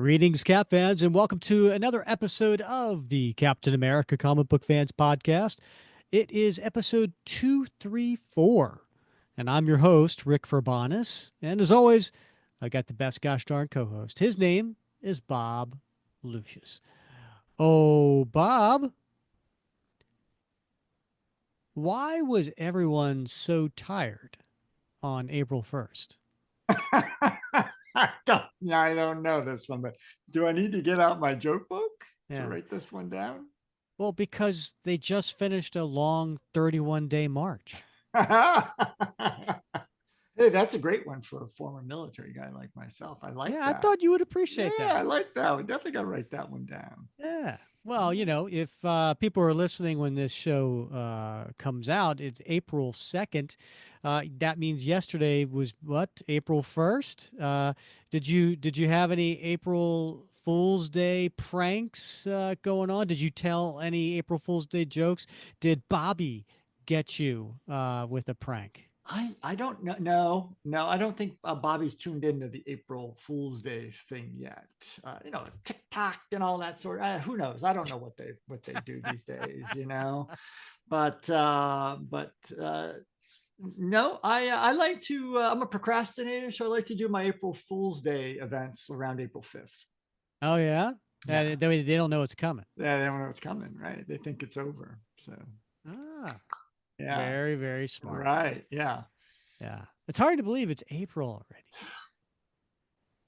Greetings, Cap fans, and welcome to another episode of the Captain America Comic Book Fans Podcast. It is episode 234, and I'm your host, Rick Verbanis. And as always, I got the best gosh darn co host. His name is Bob Lucius. Oh, Bob, why was everyone so tired on April 1st? Yeah, I don't know this one, but do I need to get out my joke book to Yeah. write this one down? Well, because they just finished a long 31-day march. Hey, that's a great one for a former military guy like myself. I like Yeah, I that. thought you would Yeah, appreciate I that. like that. We definitely got to write that one down. Yeah. Well, if people are listening when this show comes out, it's April 2nd. That means yesterday was what? April 1st? Did you have any April Fool's Day pranks going on? Did you tell any April Fool's Day jokes? Did Bobby get you with a prank? I don't know. No, I don't think Bobby's tuned into the April Fool's Day thing yet. TikTok and all that sort. Who knows? I don't know what they do these days. But no, I like to. I'm a procrastinator, so I like to do my April Fool's Day events around April 5th. Oh yeah. Yeah, They don't know it's coming. yeah, they don't know it's coming, right? They think it's over. So Ah, yeah, very, very smart. right, yeah, Yeah. It's hard to believe it's April already.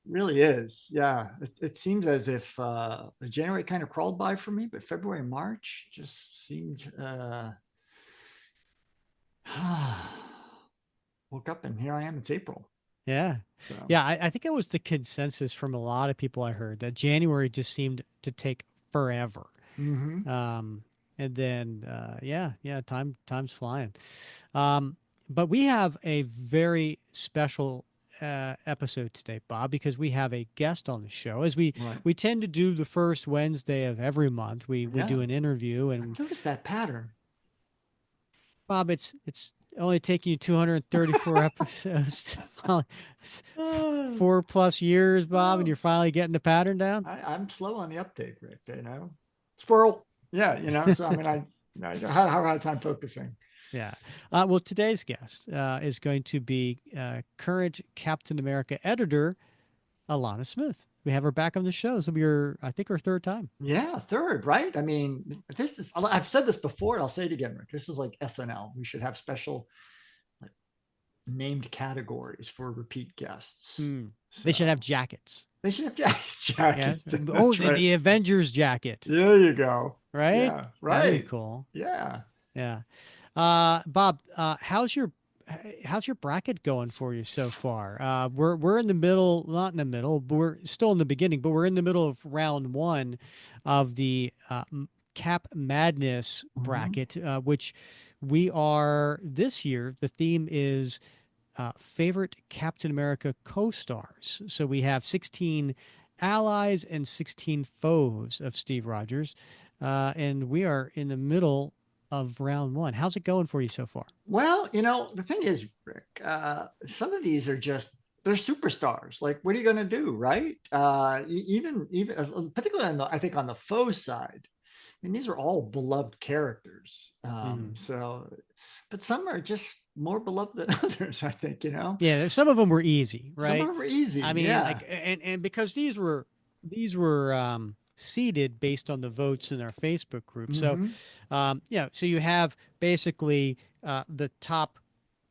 really is. Yeah, it seems as if January kind of crawled by for me, but February, March just seemed. Woke up and here I am. It's April. Yeah. So. Yeah. I think it was the consensus from a lot of people I heard that January just seemed to take forever. Mm-hmm. Um, and then, yeah, time's flying. Um, but we have a very special episode today, Bob, because we have a guest on the show. As we Right. we tend to do the first Wednesday of every month, we Yeah. do an interview, I've and noticed that pattern. Bob, it's only taking you 234 episodes to finally, Oh, 4+ years, Bob, and oh, you're finally getting the pattern down. I'm slow on the uptake, Rick. Squirrel. Yeah. So I mean, I have a hard time focusing. Yeah. Well, today's guest is going to be current Captain America editor Alanna Smith. We have her back on the show. This will be I think, her third time. Yeah, third, right? I mean, this is, I've said this before, and I'll say it again, Rick. This is like SNL. We should have special like, named categories for repeat guests. Hmm. They should So have jackets. they should have Yeah. jackets. Oh, That's right. the Avengers jacket, There you go. right? Yeah, That'd be right. cool. Yeah. Yeah. Bob, how's your bracket going for you so far? We're in the middle, not in the middle, but we're still in the beginning, but we're in the middle of round one of the Cap Madness Mhm. bracket, which we are this year. The theme is favorite Captain America co-stars. So we have 16 allies and 16 foes of Steve Rogers, and we are in the middle of round one. How's it going for you so far? Well, the thing is, Rick, some of these are just they're superstars. Like, what are you going to do, right? Even particularly I think on the foe side, I mean, these are all beloved characters. Mhm. But some are just more beloved than others. I think Yeah, some of them were easy, some of right? them are easy. I mean, Yeah. like, and because these were seeded based on the votes in our Facebook group. So, Hmm. so you have basically the top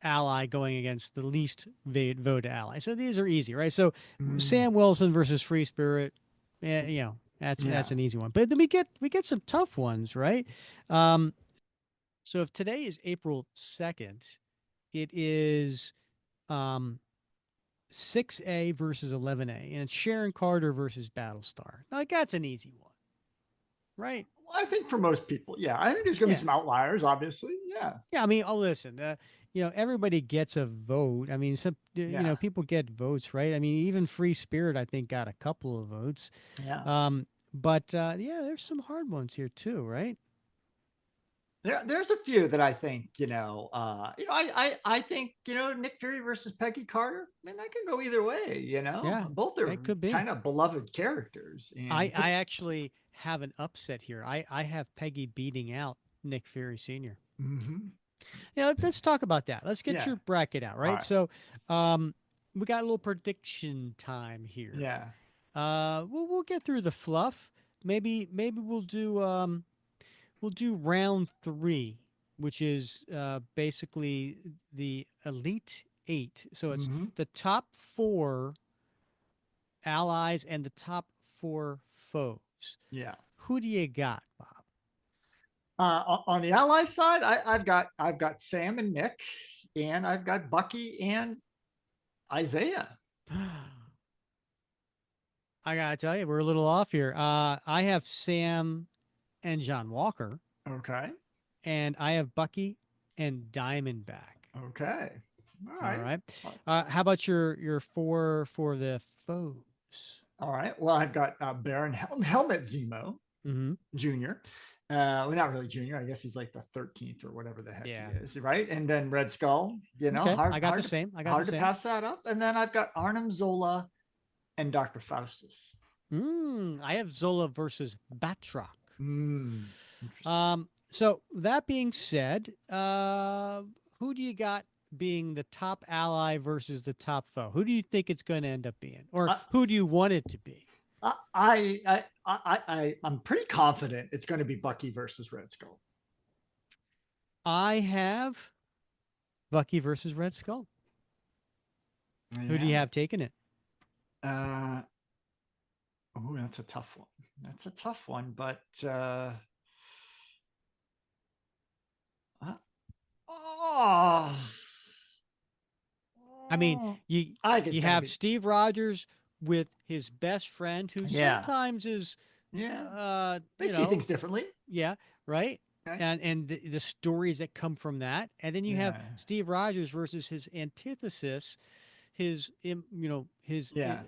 ally going against the least voted ally. So these are easy, right? So Mm. Sam Wilson versus Free Spirit, that's Yeah. an easy one. But then we get some tough ones, right? Um, so if today is April 2nd, it is um 6A versus 11A, and it's Sharon Carter versus Battlestar. Like that's an easy one, right? Well, I think for most people, yeah. I think there's going to be Yeah. some outliers, obviously. Yeah. Yeah, I mean, oh, listen, everybody gets a vote. I mean, Yeah. people get votes, right? I mean, even Free Spirit, I think, got a couple of votes. Yeah. But yeah, there's some hard ones here too, right? there's a few that I think, I think, Nick Fury versus Peggy Carter, man, that could go either way, Yeah, both are it could be. kind of beloved characters. I actually have an upset here. I have Peggy beating out Nick Fury Sr. Mhm. Yeah, let's talk about that. Let's get Yeah. your bracket out, All right? right. So, um, we got a little prediction time here. Yeah. We'll get through the fluff. Maybe we'll do round three, which is basically the elite eight. So it's Hmm. the top four allies and the top four foes. Yeah. Who do you got, On the ally side, I've got Sam and Nick, and I've got Bucky and Isaiah. Bob? I gotta tell you, we're a little off here. I have Sam and John Walker, Okay. and I have Bucky and Diamondback. Okay. All All right. right. How about your four for the foes? All right. Well, I've got Baron Helmet Zemo Mm-hmm. Jr. Well, not really Junior. I guess he's like the 13th or whatever the heck he Yeah. is, right? And then Red Skull. Okay. Hard I got the hard to same. I got the hard to same. pass that up. And then I've got Arnim Zola and Dr. Faustus. I have Zola versus Batroc. Interesting. So that being said, who do you got being the top ally versus the top foe? Who do you think it's going to end up being, or I, who do you want it to be? I'm pretty confident it's going to be Bucky versus Red Skull. I have Bucky versus Red Skull. Who do you Yeah. have taking it? Uh, oh, that's a tough one. That's a tough one, but uh oh, I mean, oh, you I think it's you going to have be. Steve Rogers with his best friend, who Yeah, sometimes is, yeah. They you see know, things differently. yeah, right, Okay. and the stories that come from that, and then you have Yeah, Steve Rogers versus his antithesis, his yeah,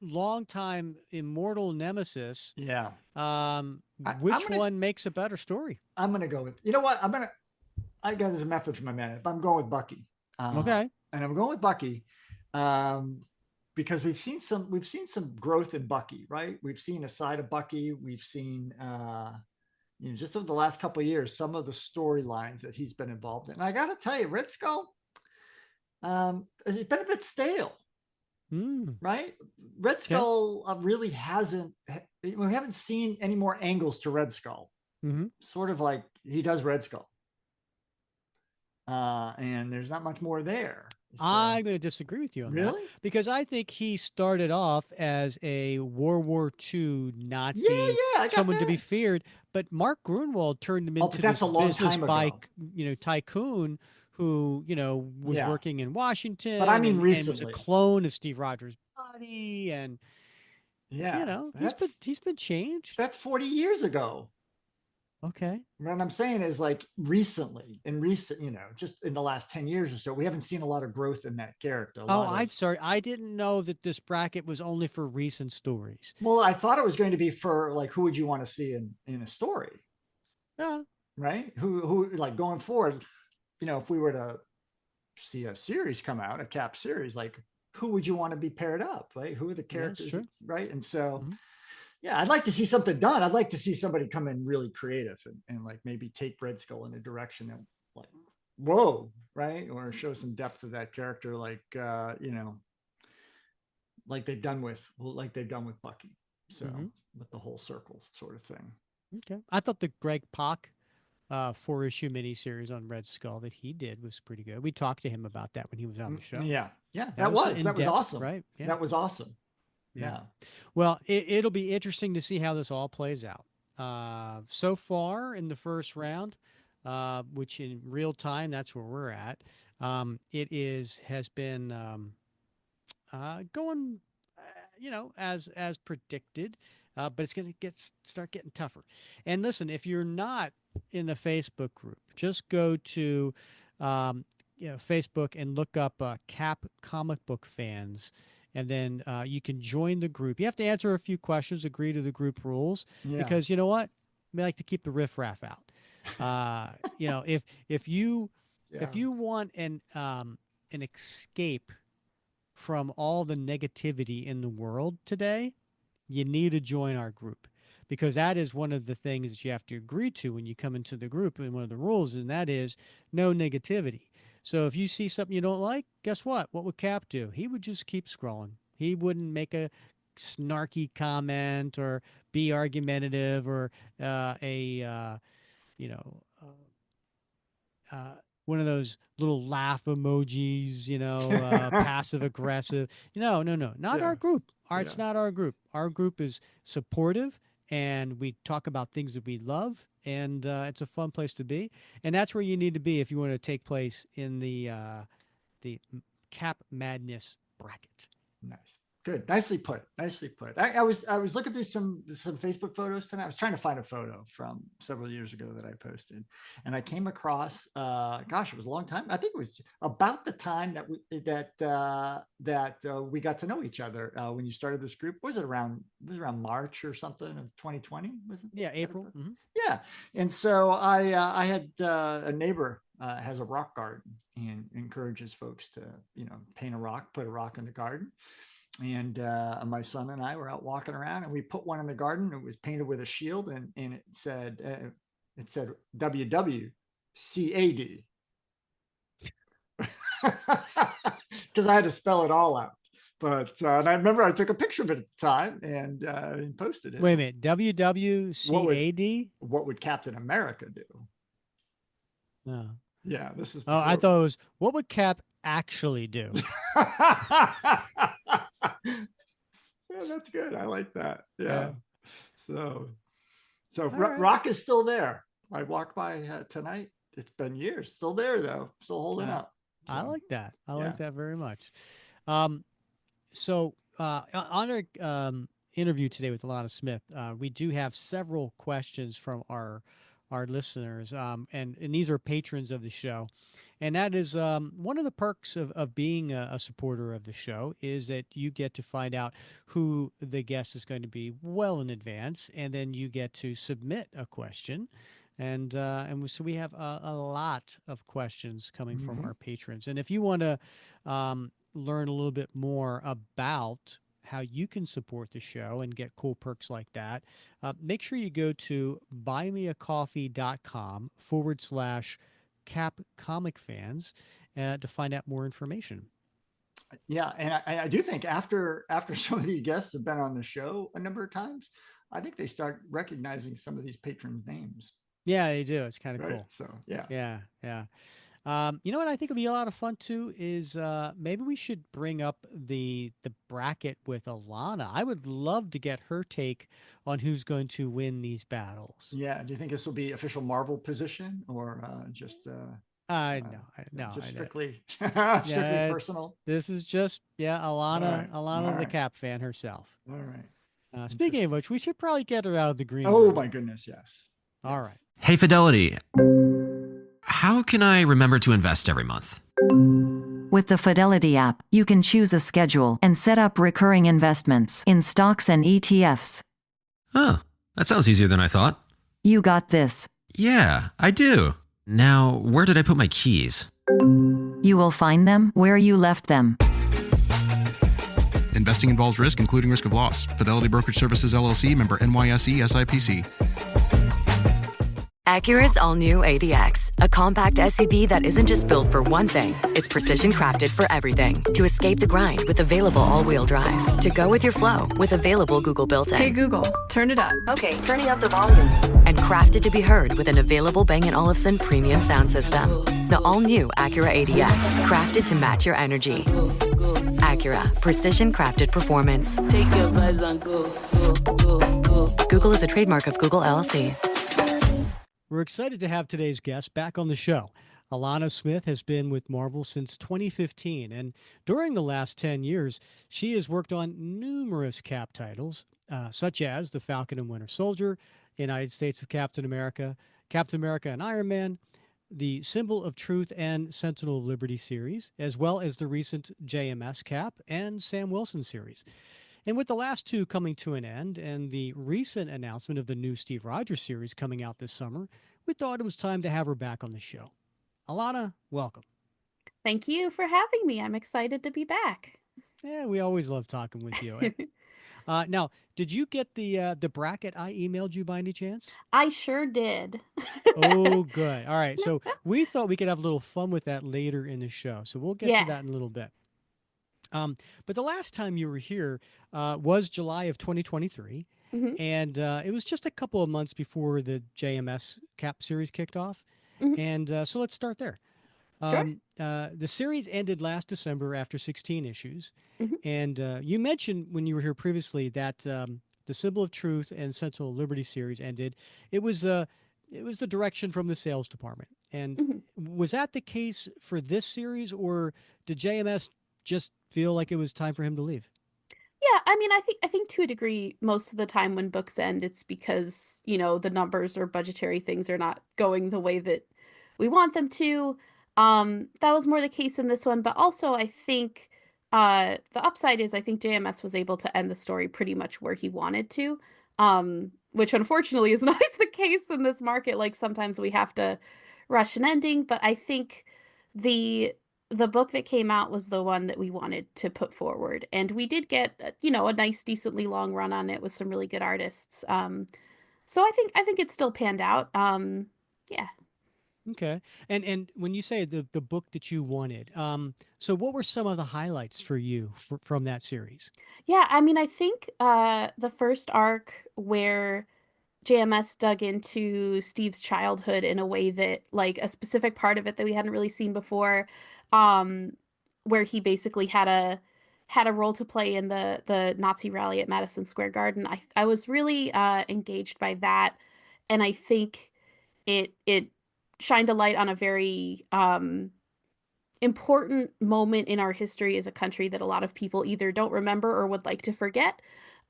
longtime immortal nemesis. yeah. I'm Which gonna one makes a better story? I'm gonna go with. You know what? I got this method for my man. I'm going with Bucky, Okay. and I'm going with Bucky, um, because we've seen some growth in Bucky, right? We've seen a side of Bucky. We've seen just over the last couple of years some of the storylines that he's been involved in. And I got to tell you, Red Skull, it's been a bit stale, Hmm. right? Red Okay. Skull really hasn't. We haven't seen any more angles to Red Skull. Mm-hmm. Sort of like he does Red Skull. And there's not much more there. So I'm going to disagree with you on that really, because I think he started off as a World War II yeah, Nazi, yeah, I got someone to be that. feared. But Mark Grunwald turned him Oh, but into that's this a long business time by, ago. tycoon who, was Yeah, working in but I Washington mean and was a recently. clone of Steve Rogers' buddy, and Yeah, that's he's been changed. that's 40 years ago. Okay. What I'm saying is like recently, in recent, just in the last 10 years or so, we haven't seen a lot of growth in that character. A Oh, lot I'm of, sorry. I didn't know that this bracket was only for recent stories. well, I thought it was going to be for like who would you want to see in a story, Yeah. right? Who like going forward, if we were to see a series come out, a cap series, like who would you want to be paired up, right? Who are the Yeah, it's characters, true. right? And so, Hmm. yeah, I'd like to see something done. I'd like to see somebody come in really creative and like maybe take Red Skull in a direction that like, whoa, right? Or show some depth of that character, like they've done with Bucky. So Hmm. with the whole circle sort of thing. Okay. I thought the Greg Pak 4-issue miniseries on Red Skull that he did was pretty good. We talked to him about that when he was on the show. Yeah, yeah, That was in that was depth, awesome. right? Yeah. That was awesome. Yeah. Yeah, Well, it'll be interesting to see how this all plays out. So far in the first round, which in real time, that's where we're at. Has been going, as predicted, but it's going to start getting tougher. And listen, if you're not in the Facebook group, just go to, Facebook and look up Cap Comic Book Fans. And then you can join the group. You have to answer a few questions, agree to the group rules, yeah. because you know what? We like to keep the riffraff out. You know, if you Yeah. if you want an escape from all the negativity in the world today, you need to join our group, because that is one of the things that you have to agree to when you come into the group, and one of the rules, and that is no negativity. So if you see something you don't like, guess what would Cap do? He would just keep scrolling. He wouldn't make a snarky comment or be argumentative or a you know uh, one of those little laugh emojis, passive aggressive. No, no, no, not Yeah. our group. Yeah. It's not our group. Our group is supportive, and we talk about things that we love, and it's a fun place to be. And that's where you need to be if you want to take place in the Cap Madness bracket. Nice. Good. Nicely put. Nicely put. I was looking through some Facebook photos tonight. I was trying to find a photo from several years ago that I posted, and I came across. Gosh, it was a long time. I think it was about the time that we got to know each other when you started this group. Was it around? It was around March or something of 2020. Was it? Yeah, April. Mm-hmm. Yeah. And so I had a neighbor has a rock garden and encourages folks to paint a rock, put a rock in the garden. And my son and I were out walking around, and we put one in the garden. It was painted with a shield, and it said WWCAD because I had to spell it all out. But and I remember I took a picture of it at the time and posted it. Wait a minute. What would WWCAD? what would Captain America do? Oh. Yeah, this is Oh, I before. thought it was, what would Cap actually do? Yeah, that's good. I like that. Yeah. Yeah. So, so All right. Rock is still there. I walked by tonight. It's been years. Still there though. Still holding Uh, up. I So, like that. I yeah. like that very much. Um, on our interview today with Alanna Smith, we do have several questions from our listeners, and these are patrons of the show. And that is one of the perks of being a supporter of the show is that you get to find out who the guest is going to be well in advance, and then you get to submit a question. So we have a lot of questions coming from Mm-hmm. our patrons. And if you want to learn a little bit more about how you can support the show and get cool perks like that, make sure you go to buymeacoffee.com/cap comic fans to find out more information. Yeah, and I do think after some of these guests have been on the show a number of times, I think they start recognizing some of these patrons' names. Yeah, they do. It's kind of Right. cool. So yeah. Yeah, yeah. You know what I think would be a lot of fun too is maybe we should bring up the bracket with Alanna. I would love to get her take on who's going to win these battles. Yeah. Do you think this will be official Marvel position or just No, just I don't. strictly Yeah, personal? this is just All right. All Alana the right. Cap fan herself. All right. Speaking of Interesting. which, we should probably get her out of the green Oh room. my goodness. Yes. All right. Yes. Hey, Fidelity, how can I remember to invest every month? With the Fidelity app, you can choose a schedule and set up recurring investments in stocks and ETFs. Oh, that sounds easier than I thought. You got this. Yeah, I do. Now, where did I put my keys? You will find them where you left them. Investing involves risk, including risk of loss. Fidelity Brokerage Services, LLC, member NYSE, SIPC. Acura's all-new ADX, a compact SUV that isn't just built for one thing, it's precision crafted for everything. To escape the grind with available all-wheel drive. To go with your flow with available Google built-in. Hey Google, turn it up. Okay, turning up the volume. And crafted to be heard with an available Bang & Olufsen premium sound system. The all-new Acura ADX, crafted to match your energy. Acura, precision crafted performance. Take your vibes and go. Google is a trademark of Google LLC. We're excited to have today's guest back on the show. Alanna Smith has been with Marvel since 2015, and during the last 10 years, she has worked on numerous Cap titles, such as The Falcon and Winter Soldier, United States of Captain America, Captain America and Iron Man, the Symbol of Truth and Sentinel of Liberty series, as well as the recent JMS Cap and Sam Wilson series. And with the last two coming to an end and the recent announcement of the new Steve Rogers series coming out this summer, we thought it was time to have her back on the show. Alana, welcome. Thank you for having me. I'm excited to be back. Yeah, we always love talking with you. Now, did you get the bracket I emailed you by any chance? I sure did. Oh, good. All right. So we thought we could have a little fun with that later in the show. So we'll get to Yeah. that in a little bit. But the last time you were here was July of 2023. hmm And it was just a couple of months before the JMS Cap series kicked off. Mhm. And so let's start there. Sure. The series ended last December after 16 issues. Mhm. And you mentioned when you were here previously that the Symbol of Truth and Sentinel of Liberty series ended. It was the direction from the sales department. And Mhm. was that the case for this series, or did JMS just feel like it was time for him to leave? Yeah, I mean, I think to a degree, most of the time when books end, it's because, the numbers or budgetary things are not going the way that we want them to. That was more the case in this one, but also I think the upside is I think JMS was able to end the story pretty much where he wanted to. Which unfortunately is not always the case in this market. Like sometimes we have to rush an ending, but I think the the book that came out was the one that we wanted to put forward, and we did get a nice decently long run on it with some really good artists. So I think it still panned out. Yeah. Okay. And when you say the book that you wanted, so what were some of the highlights for you from that series? Yeah, I mean, I think the first arc where JMS dug into Steve's childhood in a way that, like, a specific part of it that we hadn't really seen before, um, where he basically had a role to play in the Nazi rally at Madison Square Garden. I was really engaged by that, and I think it shined a light on a very important moment in our history as a country that a lot of people either don't remember or would like to forget.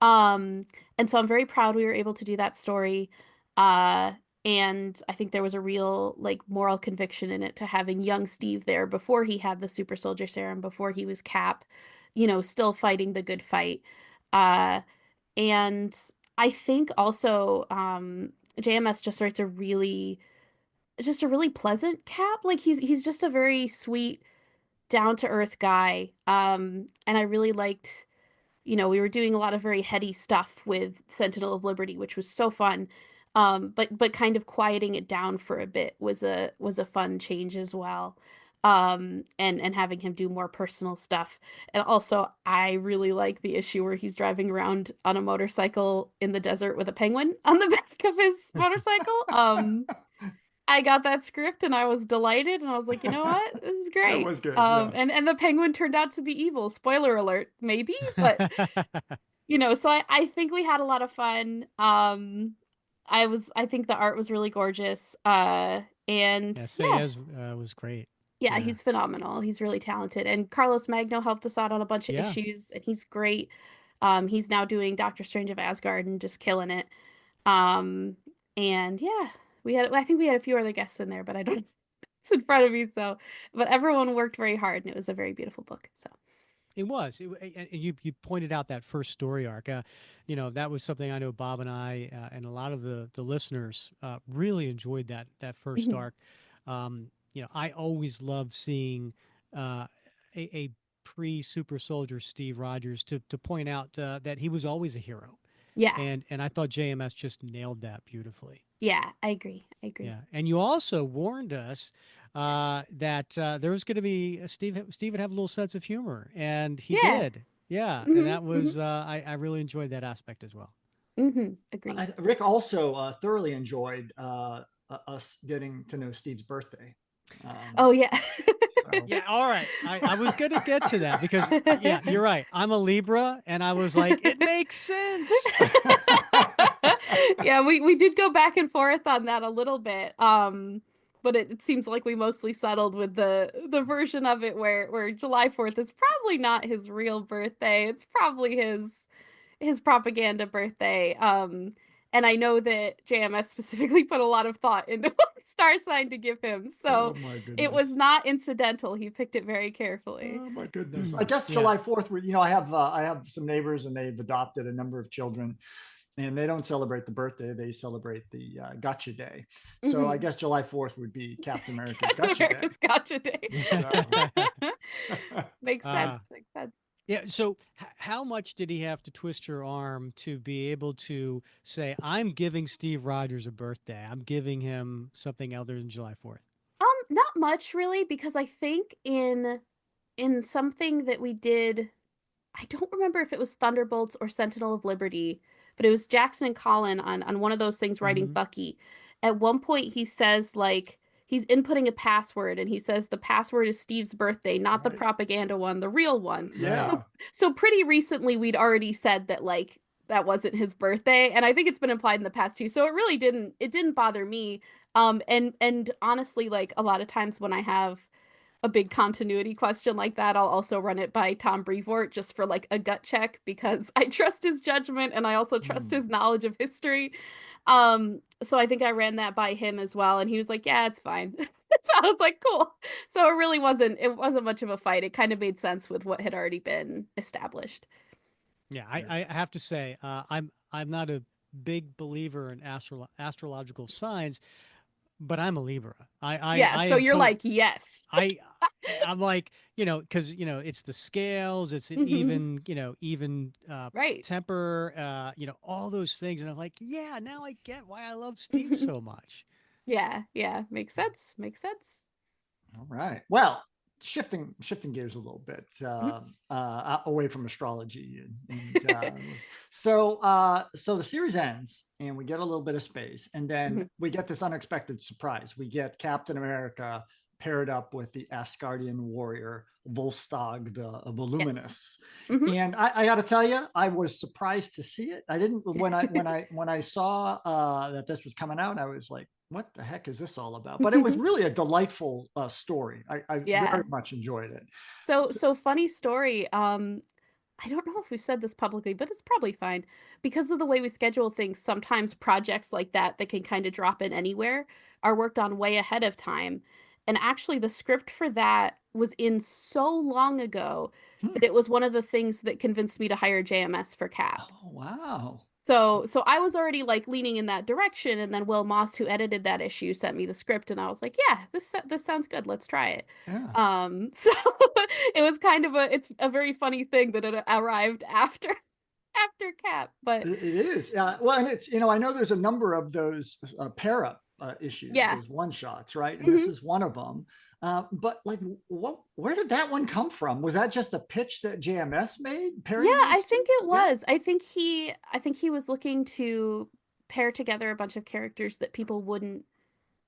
Um, and so I'm very proud we were able to do that story. Uh, and I think there was a real like moral conviction in it to having young Steve there before he had the super soldier serum, before he was Cap, still fighting the good fight. Uh, and I think also JMS just writes just a really pleasant Cap. Like he's just a very sweet, down to earth guy. And I really liked, we were doing a lot of very heady stuff with Sentinel of Liberty, which was so fun. But kind of quieting it down for a bit was a fun change as well. And having him do more personal stuff. And also I really like the issue where he's driving around on a motorcycle in the desert with a penguin on the back of his motorcycle. I got that script and I was delighted and I was like, you know what? This is That great. was good. Yeah. And the penguin turned out to be evil. Spoiler alert, maybe, but so I think we had a lot of fun. I think the art was really gorgeous. And Yeah, yeah, Sayez was great. yeah, Yeah. he's phenomenal. He's really talented. And Carlos Magno helped us out on a bunch of Yeah. issues and he's great. He's now doing Doctor Strange of Asgard and just killing it. Um, and yeah, I think we had a few other guests in there, but I don't it's in front of me, so but everyone worked very hard and it was a very beautiful book. So It was. And you pointed out that first story arc. That was something I know Bob and I and a lot of the listeners really enjoyed that first Mhm. arc. I always love seeing a pre super soldier Steve Rogers to point out that he was always a hero, Yeah. and I thought JMS just nailed that beautifully. Yeah, I agree. I agree. Yeah, and you also warned us that there was going to be Steve would have a little sense of humor, and he Yeah. did. Yeah, and Mhm. that was I really enjoyed that aspect as well. Agreed. Rick also thoroughly enjoyed us getting to know Steve's birthday. Oh yeah. So Yeah, all right. I was going to get to that because yeah, you're right. I'm a Libra, and I was like, it makes sense. Yeah, we did go back and forth on that a little bit. But it seems like we mostly settled with the version of it where July 4th is probably not his real birthday. It's probably his propaganda birthday. And I know that JMS specifically put a lot of thought into what star sign to give him. So oh my it was goodness. not incidental. He picked it very carefully. Oh my goodness. Mm, I guess yeah. July 4th, I have some neighbors and they've adopted a number of children. and they don't celebrate the birthday; they celebrate the Gotcha Day. So I Mhm. guess July 4th would be Captain America's Captain Gotcha Day. America's Gotcha Day. Makes uh, sense. Makes sense. yeah. So, how much did he have to twist your arm to be able to say, "I'm giving Steve Rogers a birthday. I'm giving him something other than July 4th"? Not much really, because I think in something that we did, I don't remember if it was Thunderbolts or Sentinel of Liberty, but it was Jackson and Colin on one of those things writing Hmm. Bucky. At one point he says like he's inputting a password and he says the password is Steve's birthday, not the Right. propaganda one, the real one. Right. Yeah. So pretty recently we'd already said that like that wasn't his birthday, and I think it's been implied in the past too. So it didn't bother me. And honestly, like a lot of times when I have a big continuity question like that, I'll also run it by Tom Brevoort just for like a gut check because I trust his judgment and I also trust Hmm. his knowledge of history. So I think I ran that by him as well, and he was like, "Yeah, it's fine." So I was like, "Cool." So it wasn't much of a fight. It kind of made sense with what had already been established. Yeah, I have to say, I'm not a big believer in astrological signs, but I'm a Libra. Yeah, I so am you're total. like, "Yes." I'm like, because it's the scales, it's an even Right. temper, all those things, and I'm like, yeah, now I get why I love Steve so much. Yeah, yeah, makes sense. Makes sense. All right. Well, shifting gears a little bit Mhm, away from astrology, and so the series ends, and we get a little bit of space, and then mhm. we get this unexpected surprise. We get Captain America paired up with the Asgardian warrior Volstagg the Yes. Voluminous. Mhm. And I got to tell you, I was surprised to see it. I didn't when I saw that this was coming out. I was like, "What the heck is this all about?" But it was really a delightful story. I very Yeah. much enjoyed it. So funny story. I don't know if we've said this publicly, but it's probably fine. Because of the way we schedule things, sometimes projects like that can kind of drop in anywhere are worked on way ahead of time. And actually the script for that was in so long ago Hmm. that it was one of the things that convinced me to hire JMS for Cap. Oh wow! So I was already like leaning in that direction, and then Will Moss, who edited that issue, sent me the script, and I was like, "Yeah, this sounds good. Let's try it." Yeah, So it was kind of it's a very funny thing that it arrived after Cap, but it is. Well, and it's I know there's a number of those pair up issues, yeah. those one shots, right? And this Mhm. is one of them. But like, what? Where did that one come from? Was that just a pitch that JMS made Yeah, pairing I those two? think it Yeah. was. I think he was looking to pair together a bunch of characters that people wouldn't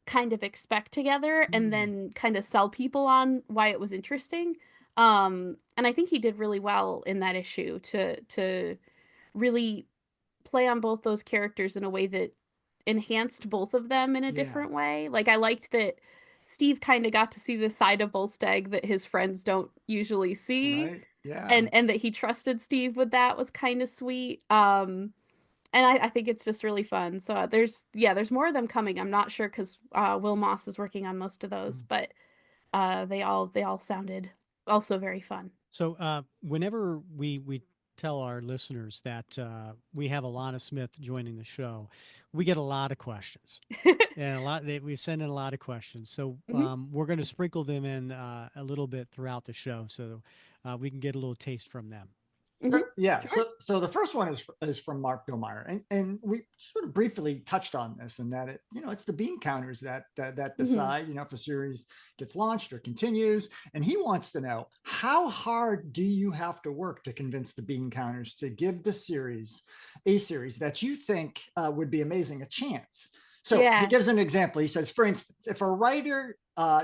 kind of expect together and Hmm. then kind of sell people on why it was interesting. And I think he did really well in that issue to really play on both those characters in a way that enhanced both of them in a Yeah. different way. Like I liked that Steve kind of got to see the side of Volstagg that his friends don't usually see, Right. Yeah. and that he trusted Steve with that was kind of sweet. And I think it's just really fun. So there's more of them coming. I'm not sure because Will Moss is working on most of those, but they all sounded also very fun. So, whenever we tell our listeners that we have Alana Smith joining the show, we get a lot of questions, and we send in a lot of questions. So, Hmm. we're going to sprinkle them in a little bit throughout the show, so we can get a little taste from them. Hmm. Sure. Yeah. Sure. So the first one is from Mark Domeyer, and we sort of briefly touched on this, and that it's the bean counters that Hmm. decide if a series gets launched or continues, and he wants to know how hard do you have to work to convince the bean counters to give the series a series that you think would be amazing a chance. So he Yeah. gives an example. He says, for instance, if a writer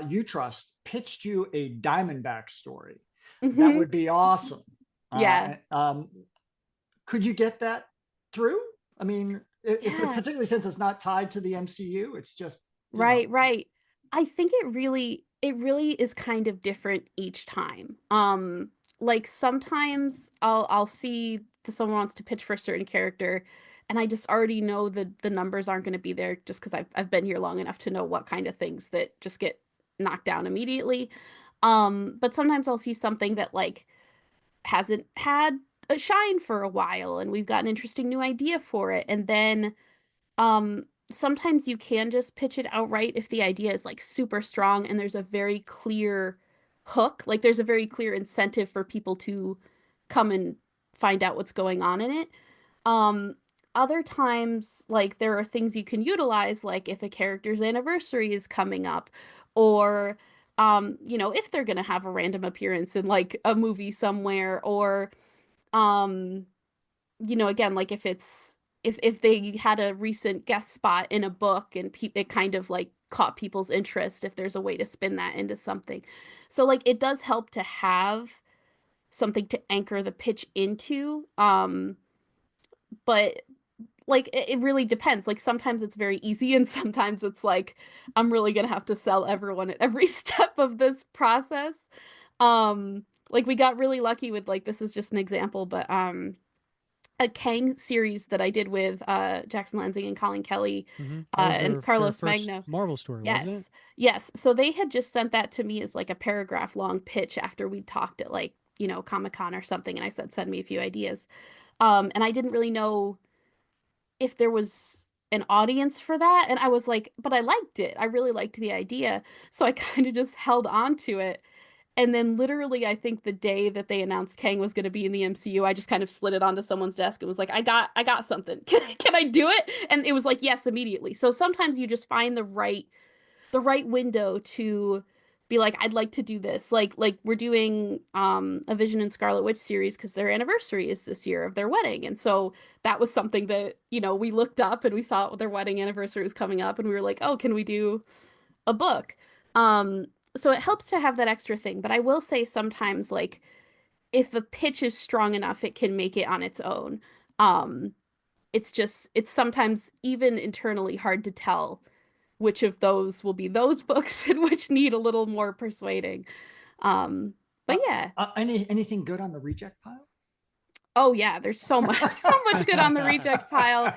you trust pitched you a Diamondback story, that Hmm. would be awesome. Yeah. Could you get that through? I mean, if Yeah. particularly since it's not tied to the MCU, it's just Right, right. I think it really is kind of different each time. Like sometimes I'll see that someone wants to pitch for a certain character and I just already know that the numbers aren't going to be there just because I've been here long enough to know what kind of things that just get knocked down immediately. But sometimes I'll see something that like hasn't had shine for a while and we've got an interesting new idea for it. And then sometimes you can just pitch it outright if the idea is like super strong and there's a very clear hook, like there's a very clear incentive for people to come and find out what's going on in it. Um, Other times, like there are things you can utilize, like if a character's anniversary is coming up, or if they're gonna have a random appearance in like a movie somewhere, or um, again, like if they had a recent guest spot in a book and it kind of like caught people's interest, if there's a way to spin that into something. So like it does help to have something to anchor the pitch into. But like it really depends. Like sometimes it's very easy and sometimes it's like I'm really gonna have to sell everyone at every step of this process. Like we got really lucky with like this is just an example, but a Kang series that I did with Jackson Lansing and Colin Kelly That was and their Carlos first Magno. Marvel story, wasn't it? Yes. Yes. So they had just sent that to me as like a paragraph long pitch after we talked at like, Comic-Con or something. And I said, send me a few ideas. And I didn't really know if there was an audience for that. And I was like, but I liked it. I really liked the idea. So I kind of just held on to it. And then literally, I think the day that they announced Kang was going to be in the MCU, I just kind of slid it onto someone's desk and was like, I got something. Can I do it? And it was like, yes, immediately. So sometimes you just find the right window to be like, I'd like to do this. Like we're doing a Vision and Scarlet Witch series because their anniversary is this year of their wedding. And so that was something that, we looked up and we saw their wedding anniversary was coming up and we were like, oh, can we do a book? Um, so it helps to have that extra thing. But I will say sometimes like if a pitch is strong enough, it can make it on its own. Um, it's sometimes even internally hard to tell which of those will be those books and which need a little more persuading. But yeah. Anything good on the reject pile? Oh yeah, there's so much so much good on the reject pile.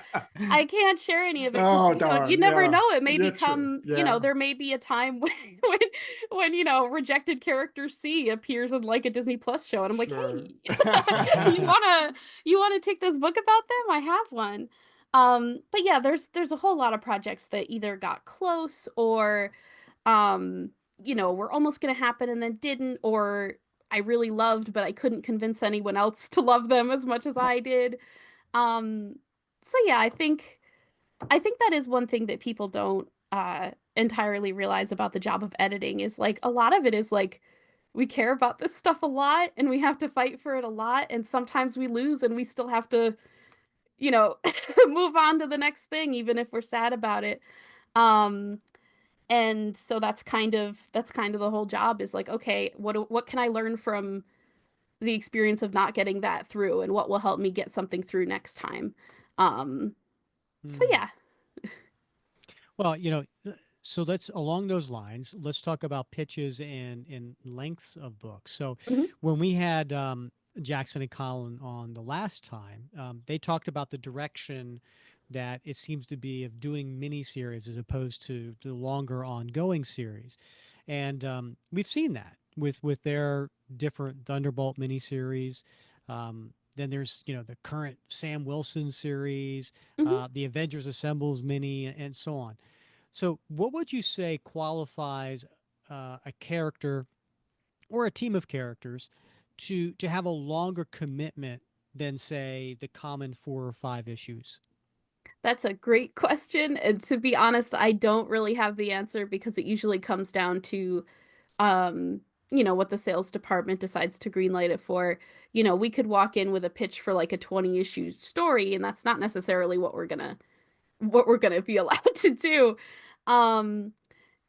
I can't share any of it because Oh you darn! never Yeah, know. It may that's true. become, Yeah, there may be a time when rejected character C appears in like a Disney Plus show, and I'm like, sure. hey, you wanna take this book about them? I have one. But yeah, there's a whole lot of projects that either got close or um, were almost gonna happen and then didn't, or I really loved, but I couldn't convince anyone else to love them as much as I did. Um, so yeah, I think that is one thing that people don't entirely realize about the job of editing is like a lot of it is like we care about this stuff a lot and we have to fight for it a lot and sometimes we lose and we still have to, move on to the next thing even if we're sad about it. Um and so that's kind of the whole job is like okay, what can I learn from the experience of not getting that through and what will help me get something through next time. Um, so Hmm. yeah. Well, so let's along those lines, let's talk about pitches and lengths of books. So Mhm. when we had Jackson and Colin on the last time, they talked about the direction that it seems to be of doing miniseries as opposed to the longer ongoing series. And we've seen that with their different Thunderbolt miniseries. Then there's the current Sam Wilson series, Mhm. the Avengers Assembles mini, and so on. So, what would you say qualifies a character or a team of characters to have a longer commitment than, say, the common 4 or 5 issues? That's a great question. And to be honest, I don't really have the answer because it usually comes down to um, what the sales department decides to greenlight it for. We could walk in with a pitch for like a 20 issue story, and that's not necessarily what we're gonna be allowed to do. Um,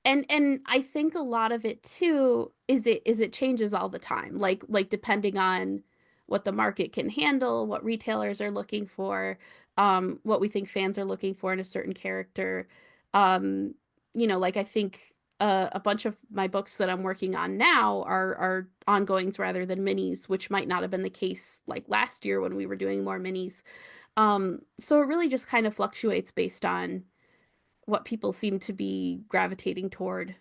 and I think a lot of it too is it changes all the time. Like depending on what the market can handle, what retailers are looking for, what we think fans are looking for in a certain character. Um, like I think a bunch of my books that I'm working on now are ongoings rather than minis, which might not have been the case like last year when we were doing more minis. So it really just kind of fluctuates based on what people seem to be gravitating toward.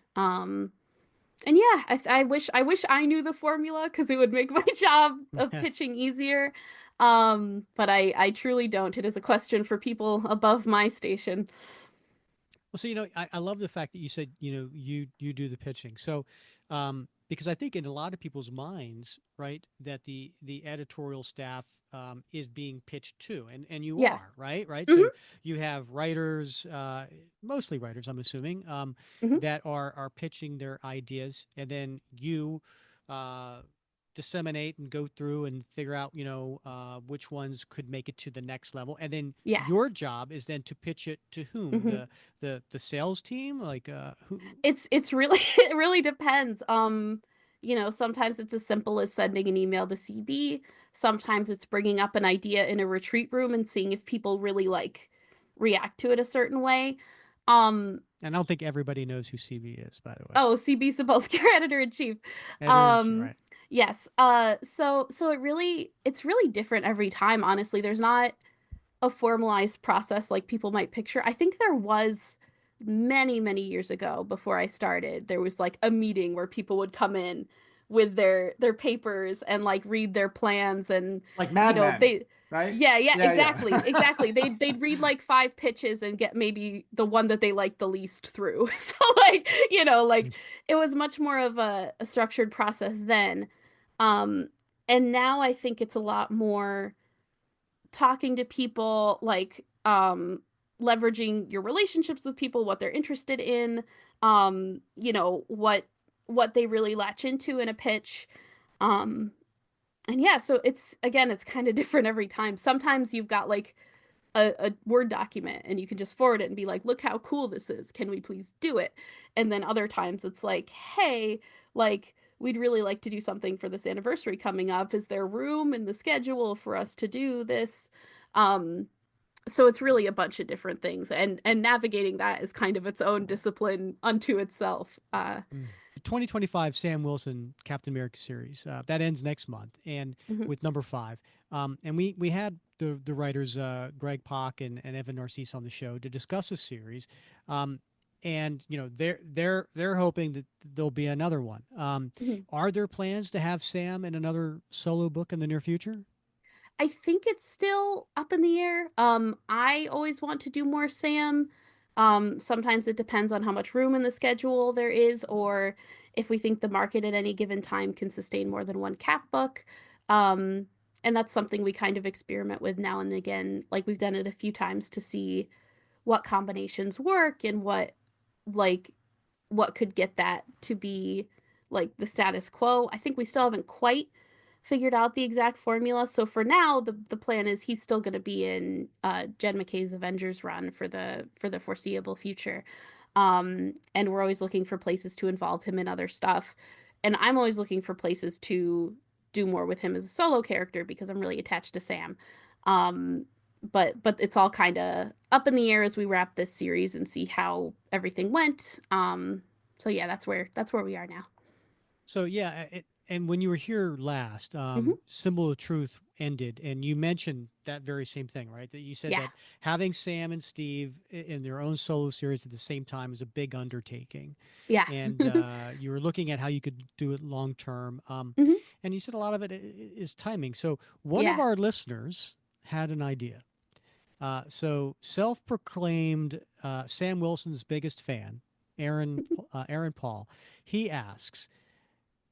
And yeah, I wish I knew the formula because it would make my job of pitching easier. But I truly don't. It is a question for people above my station. Well, so I love the fact that you said you do the pitching. So, because I think in a lot of people's minds, right, that the editorial staff is being pitched to, and you Yeah. are right. Hmm. So you have writers, mostly writers, I'm assuming, Hmm. that are pitching their ideas, and then you. Uh, disseminate and go through and figure out which ones could make it to the next level, and then Yeah. your job is then to pitch it to whom? Hmm. The sales team, like who? It's really it really depends. Sometimes it's as simple as sending an email to CB. Sometimes it's bringing up an idea in a retreat room and seeing if people really like react to it a certain way. Um, And I don't think everybody knows who CB is, by the way. oh, CB Sapolsky, our editor-in-chief. Editor, Um, right? yes. So it's really different every time, honestly. There's not a formalized process like people might picture. I think there was many, many years ago before I started, there was like a meeting where people would come in with their papers and like read their plans and Like Mad Men, they right? yeah, Yeah, exactly. yeah. Exactly. They'd read like five pitches and get maybe the one that they liked the least through. So like, like it was much more of a structured process then. Um and now I think it's a lot more talking to people, like leveraging your relationships with people, what they're interested in, what they really latch into in a pitch. um and yeah, so it's kind of different every time. Sometimes you've got like a Word document and you can just forward it and be like, look how cool this is, can we please do it? And then other times it's like, hey, like we'd really like to do something for this anniversary coming up, is there room in the schedule for us to do this? um so it's really a bunch of different things, and navigating that is kind of its own discipline unto itself. 2025 Sam Wilson Captain America series that ends next month, and Mhm. with number 5, and we had the writers Greg Pak and Evan Narcisse on the show to discuss this series, and they're hoping that there'll be another one. Mhm. Are there plans to have Sam in another solo book in the near future? I think it's still up in the air. I always want to do more Sam. Sometimes it depends on how much room in the schedule there is, or if we think the market at any given time can sustain more than one Cap book. Um, and that's something we kind of experiment with now and again. Like we've done it a few times to see what combinations work and like what could get that to be like the status quo. I think we still haven't quite figured out the exact formula. So for now, the plan is he's still going to be in Jen McKay's Avengers run for the foreseeable future. And we're always looking for places to involve him in other stuff. And I'm always looking for places to do more with him as a solo character because I'm really attached to Sam. Um, but it's all kind of up in the air as we wrap this series and see how everything went. So yeah, that's where we are now. So yeah, and when you were here last, Hmm. Symbol of Truth ended, and you mentioned that very same thing, right? That you said Yeah. that having Sam and Steve in their own solo series at the same time is a big undertaking, Yeah. and you were looking at how you could do it long term. Hmm. And you said a lot of it is timing. So one of Yeah. our listeners had an idea. So self-proclaimed Sam Wilson's biggest fan, Aaron Paul, he asks,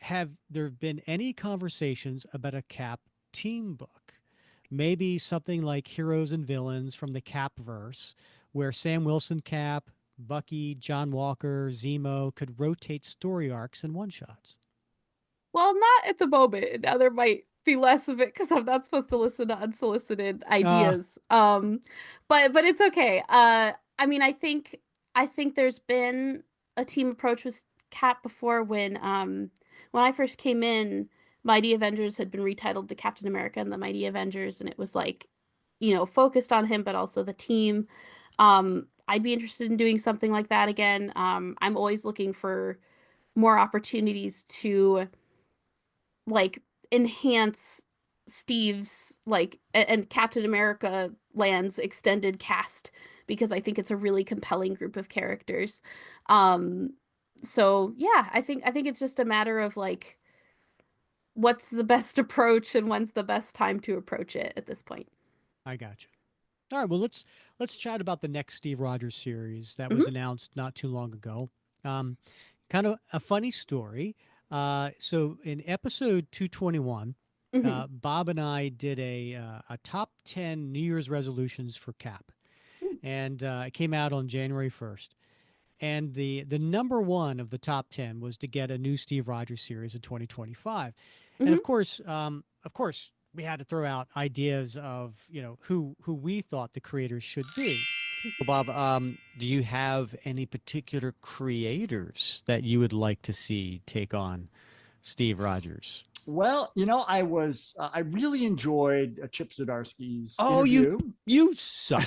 have there been any conversations about a Cap team book? Maybe something like Heroes and Villains from the Cap verse, where Sam Wilson Cap, Bucky, John Walker, Zemo could rotate story arcs and one shots. Well, not at the moment. Now there might be less of it because I'm not supposed to listen to unsolicited Uh, ideas. But it's okay. I mean, I think there's been a team approach with Cap before when I first came in, Mighty Avengers had been retitled the Captain America and the Mighty Avengers, and it was like, focused on him, but also the team. I'd be interested in doing something like that again. I'm always looking for more opportunities to like enhance Steve's like and Captain America Land's extended cast because I think it's a really compelling group of characters. Um So yeah, I think it's just a matter of like what's the best approach and when's the best time to approach it at this point. I got you. All right, well let's chat about the next Steve Rogers series that was Hmm. announced not too long ago. Um, Kind of a funny story. So in episode 221, Hmm. Bob and I did a top 10 New Year's resolutions for Cap, and it came out on January 1st. And the number one of the top 10 was to get a new Steve Rogers series in 2025. And Hmm. of course, we had to throw out ideas of who we thought the creators should be. Well, Bob, do you have any particular creators that you would like to see take on Steve Rogers? Well, I really enjoyed Chip Zdarsky's Oh, interview. you suck.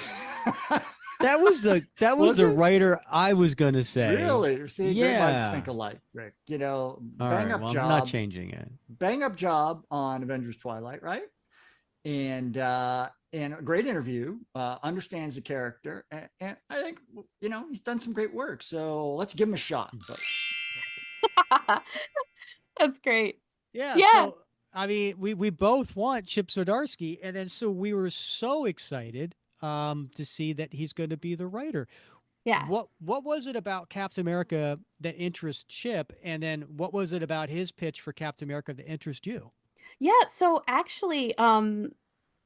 That was Was the it? writer I was gonna say. Really? See, great minds Yeah. think alike, Rick. All right. Well, I'm not changing it. Bang up job on Avengers Twilight, right? And a great interview. Understands the character, and I think he's done some great work. So let's give him a shot, folks. That's great. Yeah. Yeah. So I mean, we both want Chip Zdarsky, and then so we were so excited to see that he's going to be the writer. Yeah. What was it about Captain America that interests Chip, and then what was it about his pitch for Captain America that interests you? Yeah, so actually,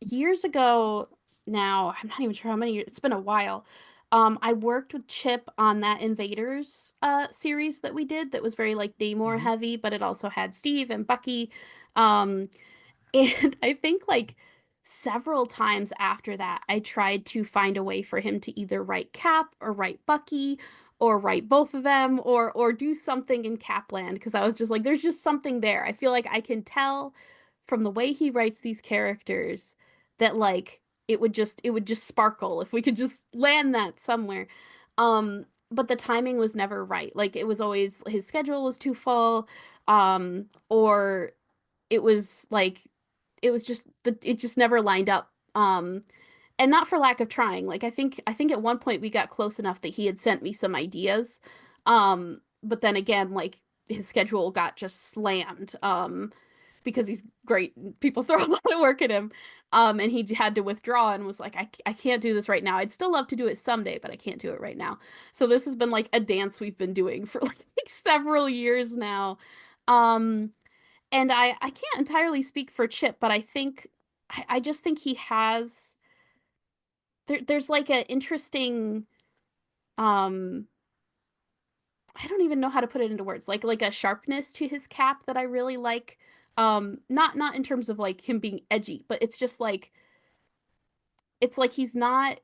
years ago now, I'm not even sure how many years, it's been a while. I worked with Chip on that Invaders series that we did that was very like Namor Hmm. heavy, but it also had Steve and Bucky. Um, and I think like several times after that, I tried to find a way for him to either write Cap or write Bucky or write both of them or do something in Capland because I was just like, there's just something there. I feel like I can tell from the way he writes these characters that like it would just sparkle if we could just land that somewhere. But the timing was never right. Like it was always his schedule was too full, or it was like it just never lined up. And not for lack of trying. Like I think at one point we got close enough that he had sent me some ideas. But then again, like his schedule got just slammed. Because he's great. People throw a lot of work at him. And he had to withdraw and was like, I can't do this right now. I'd still love to do it someday, but I can't do it right now. So this has been like a dance we've been doing for like several years now. Um, and I can't entirely speak for Chip, but I just think he has there's like an interesting um I don't even know how to put it into words. Like a sharpness to his cap that I really like. Not in terms of like him being edgy, but it's just like it's like he's not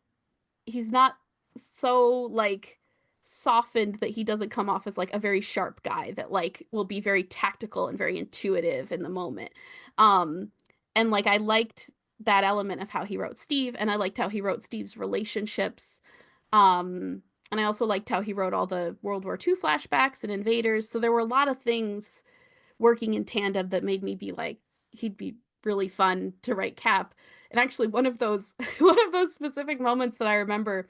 so like softened that he doesn't come off as like a very sharp guy that like will be very tactical and very intuitive in the moment. Um and like I liked that element of how he wrote Steve and I liked how he wrote Steve's relationships. And I also liked how he wrote all the World War II flashbacks and invaders. So there were a lot of things working in tandem that made me be like, he'd be really fun to write Cap. And actually, one of those one of those specific moments that I remember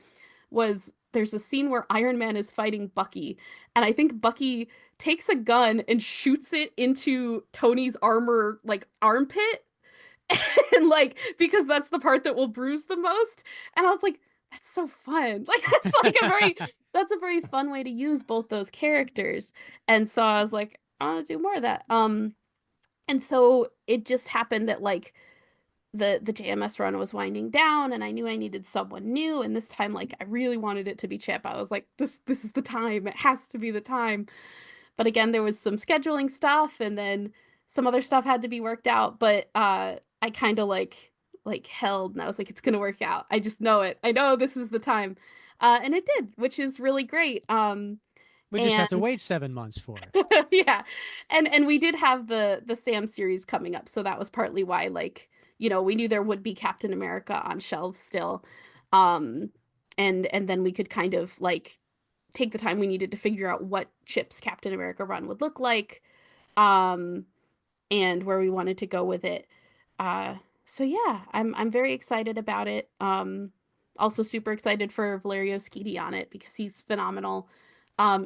was there's a scene where Iron Man is fighting Bucky, and I think Bucky takes a gun and shoots it into Tony's armor like armpit, and like because that's the part that will bruise the most. And I was like, that's so fun. Like that's a very fun way to use both those characters. And so I was like, I want to do more of that. And so it just happened that like the JMS run was winding down and I knew I needed someone new and this time like I really wanted it to be Chip. I was like this is the time. It has to be the time. But again, there was some scheduling stuff and then some other stuff had to be worked out, but I kind of like held and I was like it's going to work out. I just know it. I know this is the time. And it did, which is really great. We just have to And wait 7 months for it. yeah. And we did have the Sam series coming up, so that was partly why like, we knew there would be Captain America on shelves still. Um and then we could kind of like take the time we needed to figure out what Chip's Captain America run would look like. Um and where we wanted to go with it. So yeah, I'm very excited about it. Also super excited for Valerio Schiti on it because he's phenomenal.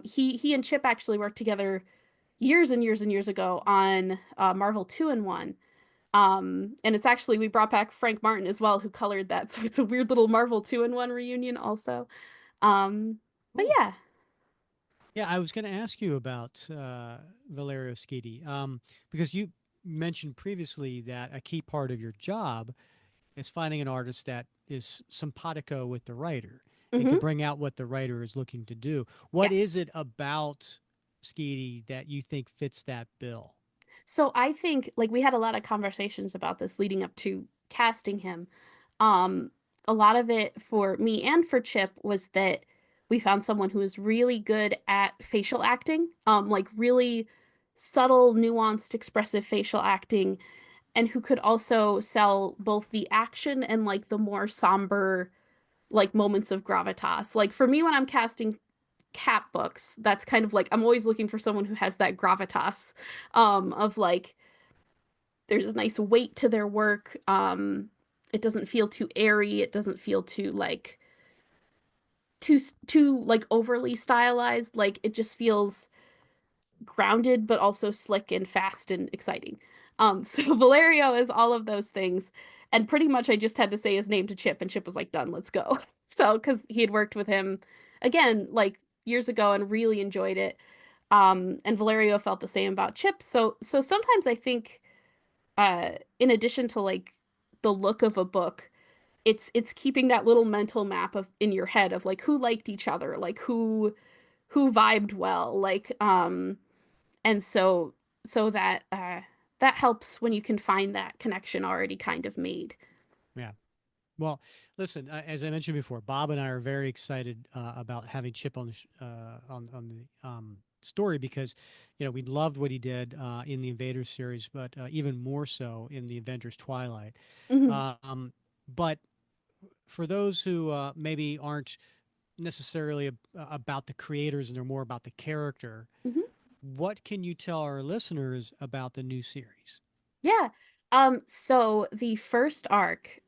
He and Chip actually worked together years and years and years ago on Marvel 2-in-1. And it's actually, we brought back Frank Martin as well, who colored that. So it's a weird little Marvel 2-in-1 reunion also. But Cool. yeah. Yeah, I was going to ask you about Valerio Schiti, because you mentioned previously that a key part of your job is finding an artist that is simpatico with the writer and can Hmm. bring out what the writer is looking to do. What is Yes. it about Schiti that you think fits that bill? So I think like we had a lot of conversations about this leading up to casting him. Um, a lot of it for me and for Chip was that we found someone who is really good at facial acting, like really subtle, nuanced, expressive facial acting, and who could also sell both the action and like the more somber like moments of gravitas. Like for me when I'm casting Cap books, that's kind of like I'm always looking for someone who has that gravitas of like there's a nice weight to their work. It doesn't feel too airy, it doesn't feel too like too like overly stylized. Like it just feels grounded but also slick and fast and exciting. So Valerio is all of those things. And pretty much I just had to say his name to Chip and Chip was like, done, let's go. So because he had worked with him again like years ago and really enjoyed it. And Valerio felt the same about Chip. So sometimes I think in addition to like the look of a book, it's keeping that little mental map of in your head of like who liked each other, like who vibed well, like and so that that helps when you can find that connection already kind of made. Yeah. Well, listen, as I mentioned before, Bob and I are very excited about having Chip on the on the story because, we loved what he did in the Invaders series, but even more so in the Avengers Twilight. Hmm. But for those who maybe aren't necessarily about the creators and they're more about the character, Hmm. what can you tell our listeners about the new series? Yeah. So the first arc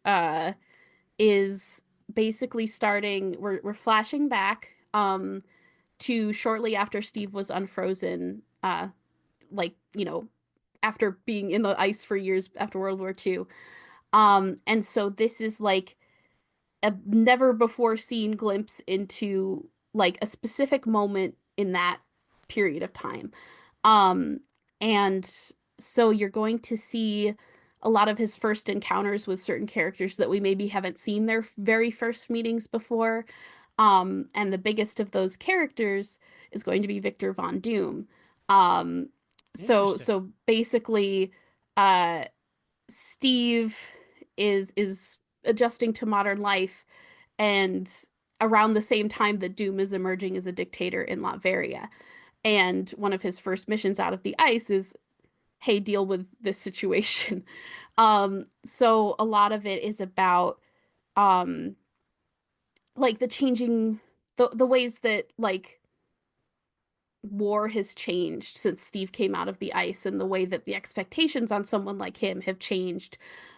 is basically starting we're flashing back to shortly after Steve was unfrozen, like, after being in the ice for years after World War II. And so this is like a never before seen glimpse into like a specific moment in that period of time. Um, and so you're going to see a lot of his first encounters with certain characters that we maybe haven't seen their very first meetings before. And the biggest of those characters is going to be Victor Von Doom. Um, so Interesting. so basically, uh, Steve is adjusting to modern life, and around the same time that Doom is emerging as a dictator in Latveria. And one of his first missions out of the ice is, hey, deal with this situation. So a lot of it is about um like the changing the ways that like war has changed since Steve came out of the ice and the way that the expectations on someone like him have changed.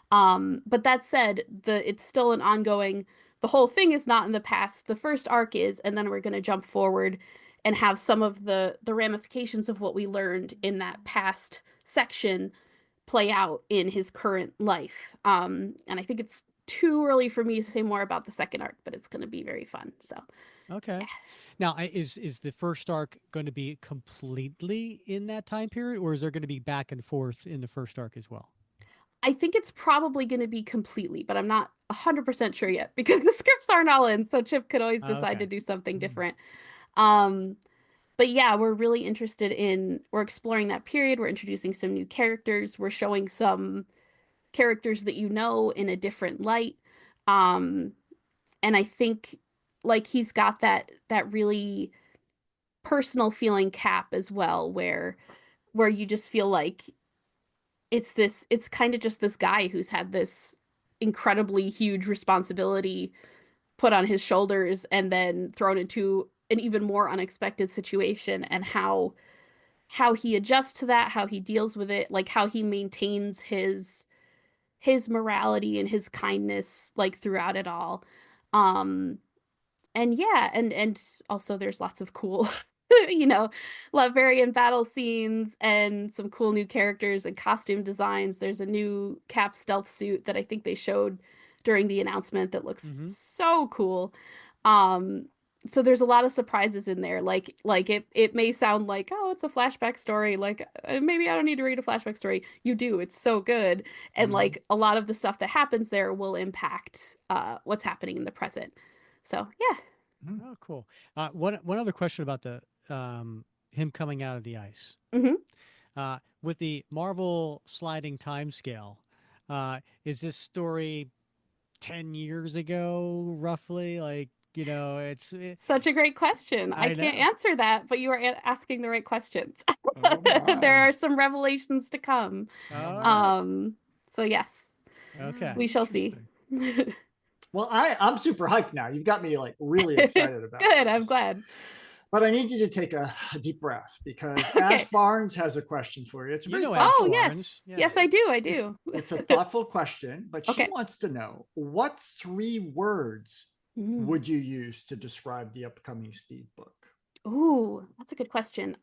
But that said, it's still an ongoing, the whole thing is not in the past. The first arc is, and then we're going to jump forward and have some of the ramifications of what we learned in that past section play out in his current life. And I think it's too early for me to say more about the second arc, but it's going to be very fun. So, Okay. yeah. Now, is the first arc going to be completely in that time period, or is there going to be back and forth in the first arc as well? I think it's probably going to be completely, but I'm not 100% sure yet because the scripts aren't all in, so Chip could always decide to Okay. do something Mm. different. Um, but yeah, we're really interested in we're exploring that period. We're introducing some new characters. We're showing some characters that you know in a different light. Um, and I think like he's got that really personal feeling Cap as well, where you just feel like it's kind of just this guy who's had this incredibly huge responsibility put on his shoulders and then thrown into an even more unexpected situation, and how he adjusts to that, how he deals with it, like how he maintains his morality and his kindness like throughout it all. um and yeah, and also there's lots of cool you know, Latvian battle scenes and some cool new characters and costume designs. There's a new Cap stealth suit that I think they showed during the announcement that looks so cool. Um, so there's a lot of surprises in there. Like it may sound like, oh, it's a flashback story. Like maybe I don't need to read a flashback story. You do. It's so good. And like a lot of the stuff that happens there will impact what's happening in the present. So yeah. Oh, cool. One other question about the him coming out of the ice. hmm With the Marvel sliding time scale, is this story 10 years ago, roughly? Like, Such a great question. I I can't know. answer that, but you are asking the right questions. Oh There my. are some revelations to come. All Oh, right. So yes, okay. we shall see. Interesting. Well, I'm super hyped now. You've got me like really excited about Good, I'm this. glad. But I need you to take a deep breath because Okay. Ash Barnes has a question for you. It's a You very know thoughtful. Oh, Ash yes. Barnes. Yeah. Yes, I do. I do. It's a thoughtful question, but she Okay. wants to know what 3 words Mm. would you use to describe the upcoming Steve book? Ooh, that's a good question.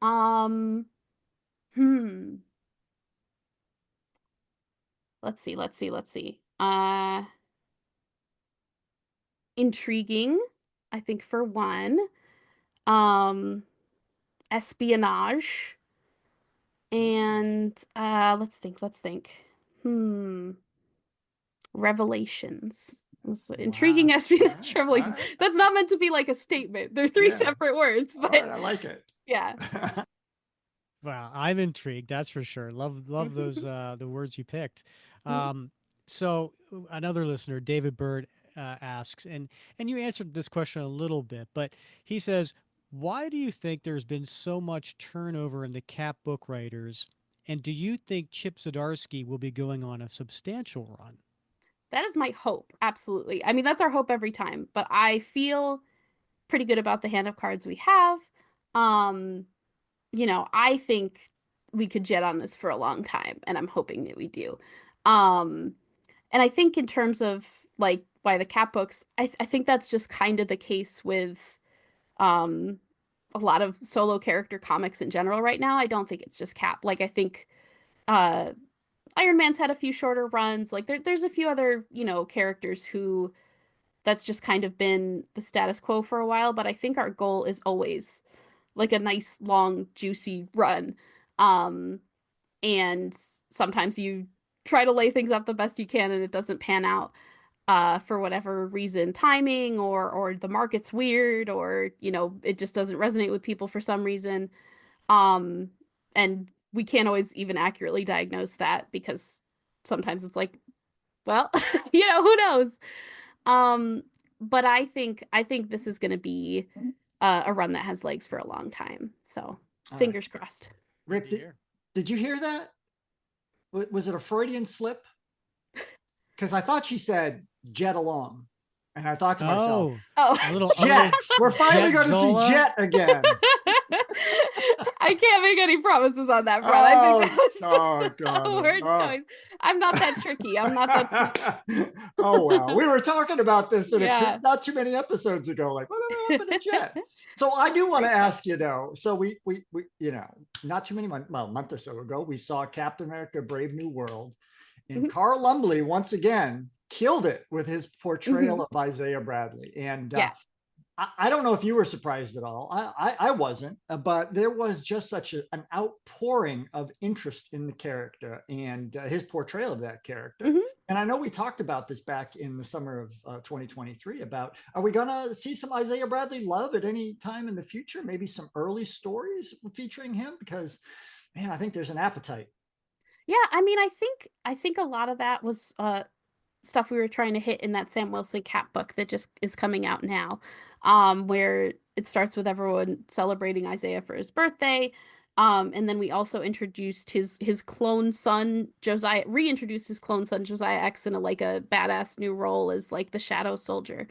Let's see. Intriguing, I think for one. Um, Espionage. And let's think. Hmm. Revelations. Intriguing Wow. espionage All revelations. right. That's not meant to be like a statement. They're three Yeah. separate words, All but right. I like it. yeah. Wow, I'm intrigued. That's for sure. Love those the words you picked. So another listener, David Bird, asks, and you answered this question a little bit, but he says, "Why do you think there's been so much turnover in the Cap book writers, and do you think Chip Zdarsky will be going on a substantial run?" That is my hope. Absolutely. I mean, that's our hope every time, but I feel pretty good about the hand of cards we have. Um, I think we could jet on this for a long time, and I'm hoping that we do. Um, and I think in terms of like why the Cap books, I think that's just kind of the case with um a lot of solo character comics in general right now. I don't think it's just Cap. Like I think uh Iron Man's had a few shorter runs. Like there's a few other, characters who that's just kind of been the status quo for a while, but I think our goal is always like a nice long juicy run. Um and sometimes you try to lay things up the best you can and it doesn't pan out for whatever reason, timing or the market's weird or it just doesn't resonate with people for some reason. Um and we can't always even accurately diagnose that because sometimes it's like, well, who knows. Um but I think this is going to be a run that has legs for a long time. So, All right. fingers crossed. Rick, did you hear that? Was it a Freudian slip? Because I thought she said jet along. And I thought to myself, Oh, a little Jet. We're finally Jet going to Zola? see Jet again. I can't make any promises on that front. I think that was just God. a word choice. I'm not that tricky. I'm not that smart. Oh, wow. We were talking about this in Yeah. not too many episodes ago. Like, what happened to Jet? So I do want to ask you, though. So we not too many months, well, a month or so ago, we saw Captain America Brave New World. And Carl Lumbly, once again, killed it with his portrayal of Isaiah Bradley. And Yeah. I don't know if you were surprised at all. I wasn't, but there was just such an outpouring of interest in the character and his portrayal of that character. And I know we talked about this back in the summer of 2023 about, are we going to see some Isaiah Bradley love at any time in the future? Maybe some early stories featuring him? Because, man, I think there's an appetite. Yeah, I mean, I think a lot of that was stuff we were trying to hit in that Sam Wilson Cap book that just is coming out now, where it starts with everyone celebrating Isaiah for his birthday. And then we also introduced his clone son, Josiah, reintroduced his clone son, Josiah X, in a badass new role as like the Shadow Soldier.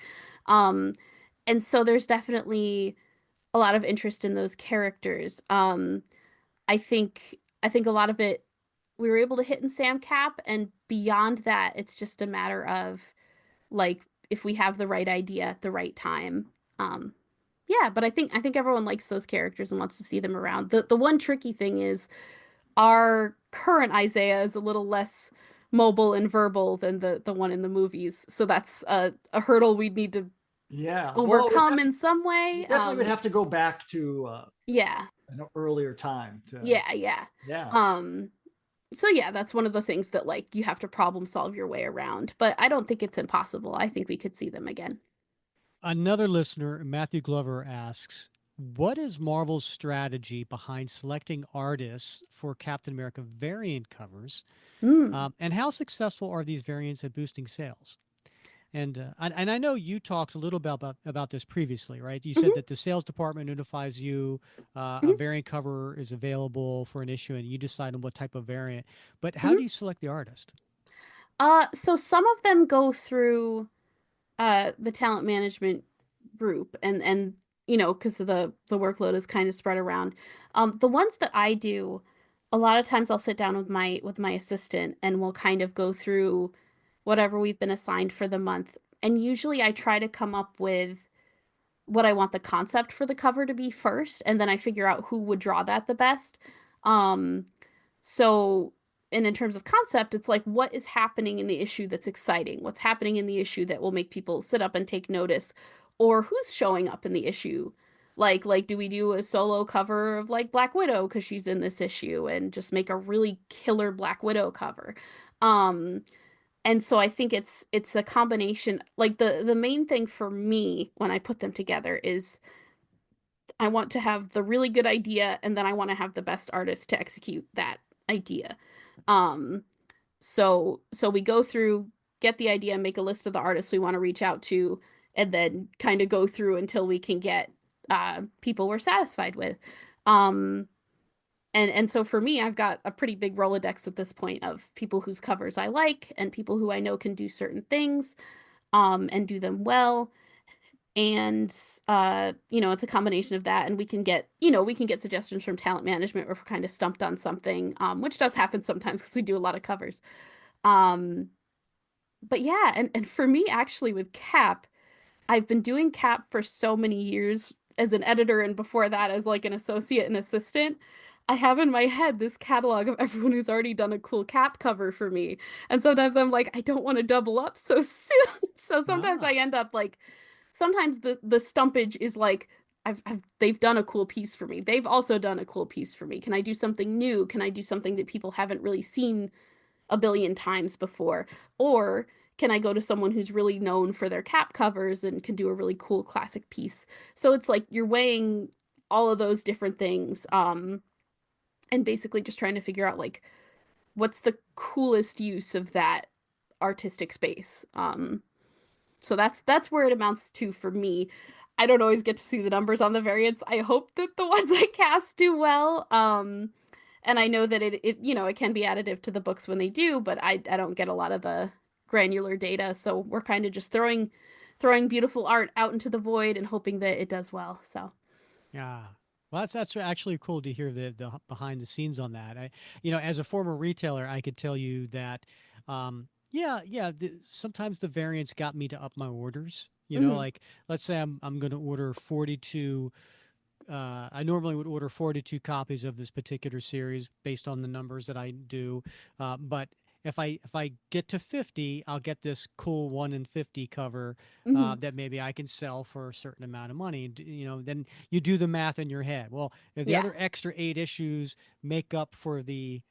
And so there's definitely a lot of interest in those characters. I think a lot of it we were able to hit in Sam Cap, and beyond that, it's just a matter of like if we have the right idea at the right time. Um, Yeah, but I think everyone likes those characters and wants to see them around. The one tricky thing is our current Isaiah is a little less mobile and verbal than the one in the movies. So that's a hurdle we'd need to Yeah. Well, overcome in some we way. definitely would have to go back to Yeah. an earlier time to, Yeah, yeah. yeah. So yeah, that's one of the things that like you have to problem solve your way around, but I don't think it's impossible. I think we could see them again. Another listener, Matthew Glover, asks, what is Marvel's strategy behind selecting artists for Captain America variant covers? Mm. And how successful are these variants at boosting sales? And I know you talked a little bit about this previously, right? You said Hmm. that the sales department notifies you a Hmm. variant cover is available for an issue, and you decide on what type of variant. But how do Hmm. you select the artist? So some of them go through the talent management group and because the workload is kind of spread around. The ones that I do, a lot of times I'll sit down with my assistant and we'll kind of go through whatever we've been assigned for the month. And usually I try to come up with what I want the concept for the cover to be first, and then I figure out who would draw that the best. Um, so, and in terms of concept, it's like what is happening in the issue that's exciting? What's happening in the issue that will make people sit up and take notice? Or who's showing up in the issue? Like do we do a solo cover of like Black Widow because she's in this issue and just make a really killer Black Widow cover? Um, and so I think it's a combination. Like the main thing for me when I put them together is I want to have the really good idea and then I want to have the best artist to execute that idea. Um so we go through, get the idea, make a list of the artists we want to reach out to, and then kind of go through until we can get people we're satisfied with. Um and so for me, I've got a pretty big Rolodex at this point of people whose covers I like and people who I know can do certain things and do them well. And it's a combination of that. And we can get suggestions from talent management if we're kind of stumped on something, which does happen sometimes because we do a lot of covers. Um, but yeah, and for me actually with Cap, I've been doing Cap for so many years as an editor and before that as like an associate and assistant. I have in my head this catalog of everyone who's already done a cool Cap cover for me. And sometimes I'm like, I don't want to double up so soon. So sometimes I Ah, end up like sometimes the stumpage is like they've done a cool piece for me. They've also done a cool piece for me. Can I do something new? Can I do something that people haven't really seen a billion times before? Or can I go to someone who's really known for their Cap covers and can do a really cool classic piece? So it's like you're weighing all of those different things, and basically just trying to figure out like what's the coolest use of that artistic space. So that's where it amounts to for me. I don't always get to see the numbers on the variants. I hope that the ones I cast do well. And I know that it can be additive to the books when they do, but I don't get a lot of the granular data. So we're kind of just throwing beautiful art out into the void and hoping that it does well. So yeah. Well, that's actually cool to hear the behind the scenes on that. As a former retailer, I could tell you that, yeah, sometimes the variants got me to up my orders. mhm, Like let's say I'm going to order 42. I normally would order 42 copies of this particular series based on the numbers that I do. But if I get to 50, I'll get this cool 1 in 50 cover mhm, that maybe I can sell for a certain amount of money. And then you do the math in your head. Well, if the yeah, other extra 8 issues make up for the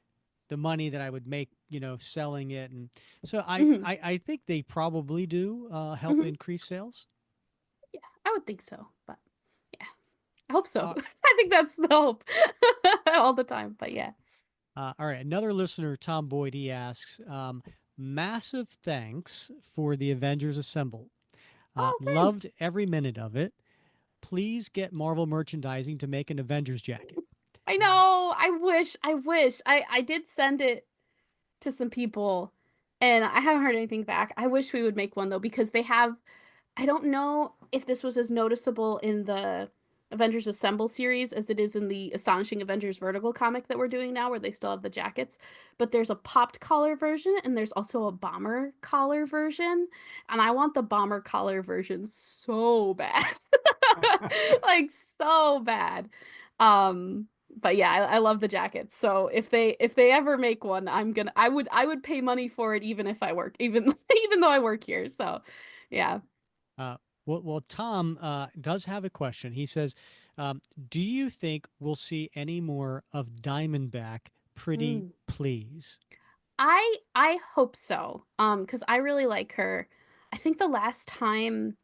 money that I would make, selling it, and so I mhm, I, I think they probably do help mhm, increase sales. yeah, I would think so, but yeah, I hope so. Uh, I think that's the hope all the time, but yeah. all right, another listener, Tom Boyd, he asks, massive thanks for the Avengers Assemble. Oh, Loved thanks. every minute of it. Please get Marvel merchandising to make an Avengers jacket. I know. I wish. I did send it to some people and I haven't heard anything back. I wish we would make one though because they have, I don't know if this was as noticeable in the Avengers Assemble series as it is in the Astonishing Avengers Vertical comic that we're doing now where they still have the jackets, but there's a popped collar version and there's also a bomber collar version, and I want the bomber collar version so bad. Like so bad. But yeah, I love the jackets. So if they ever make one, I would pay money for it even if I work even though I work here. So yeah. Uh, well, Tom does have a question. He says, "Do you think we'll see any more of Diamondback? Pretty Mm. please." I hope so. Because I really like her. I think the last time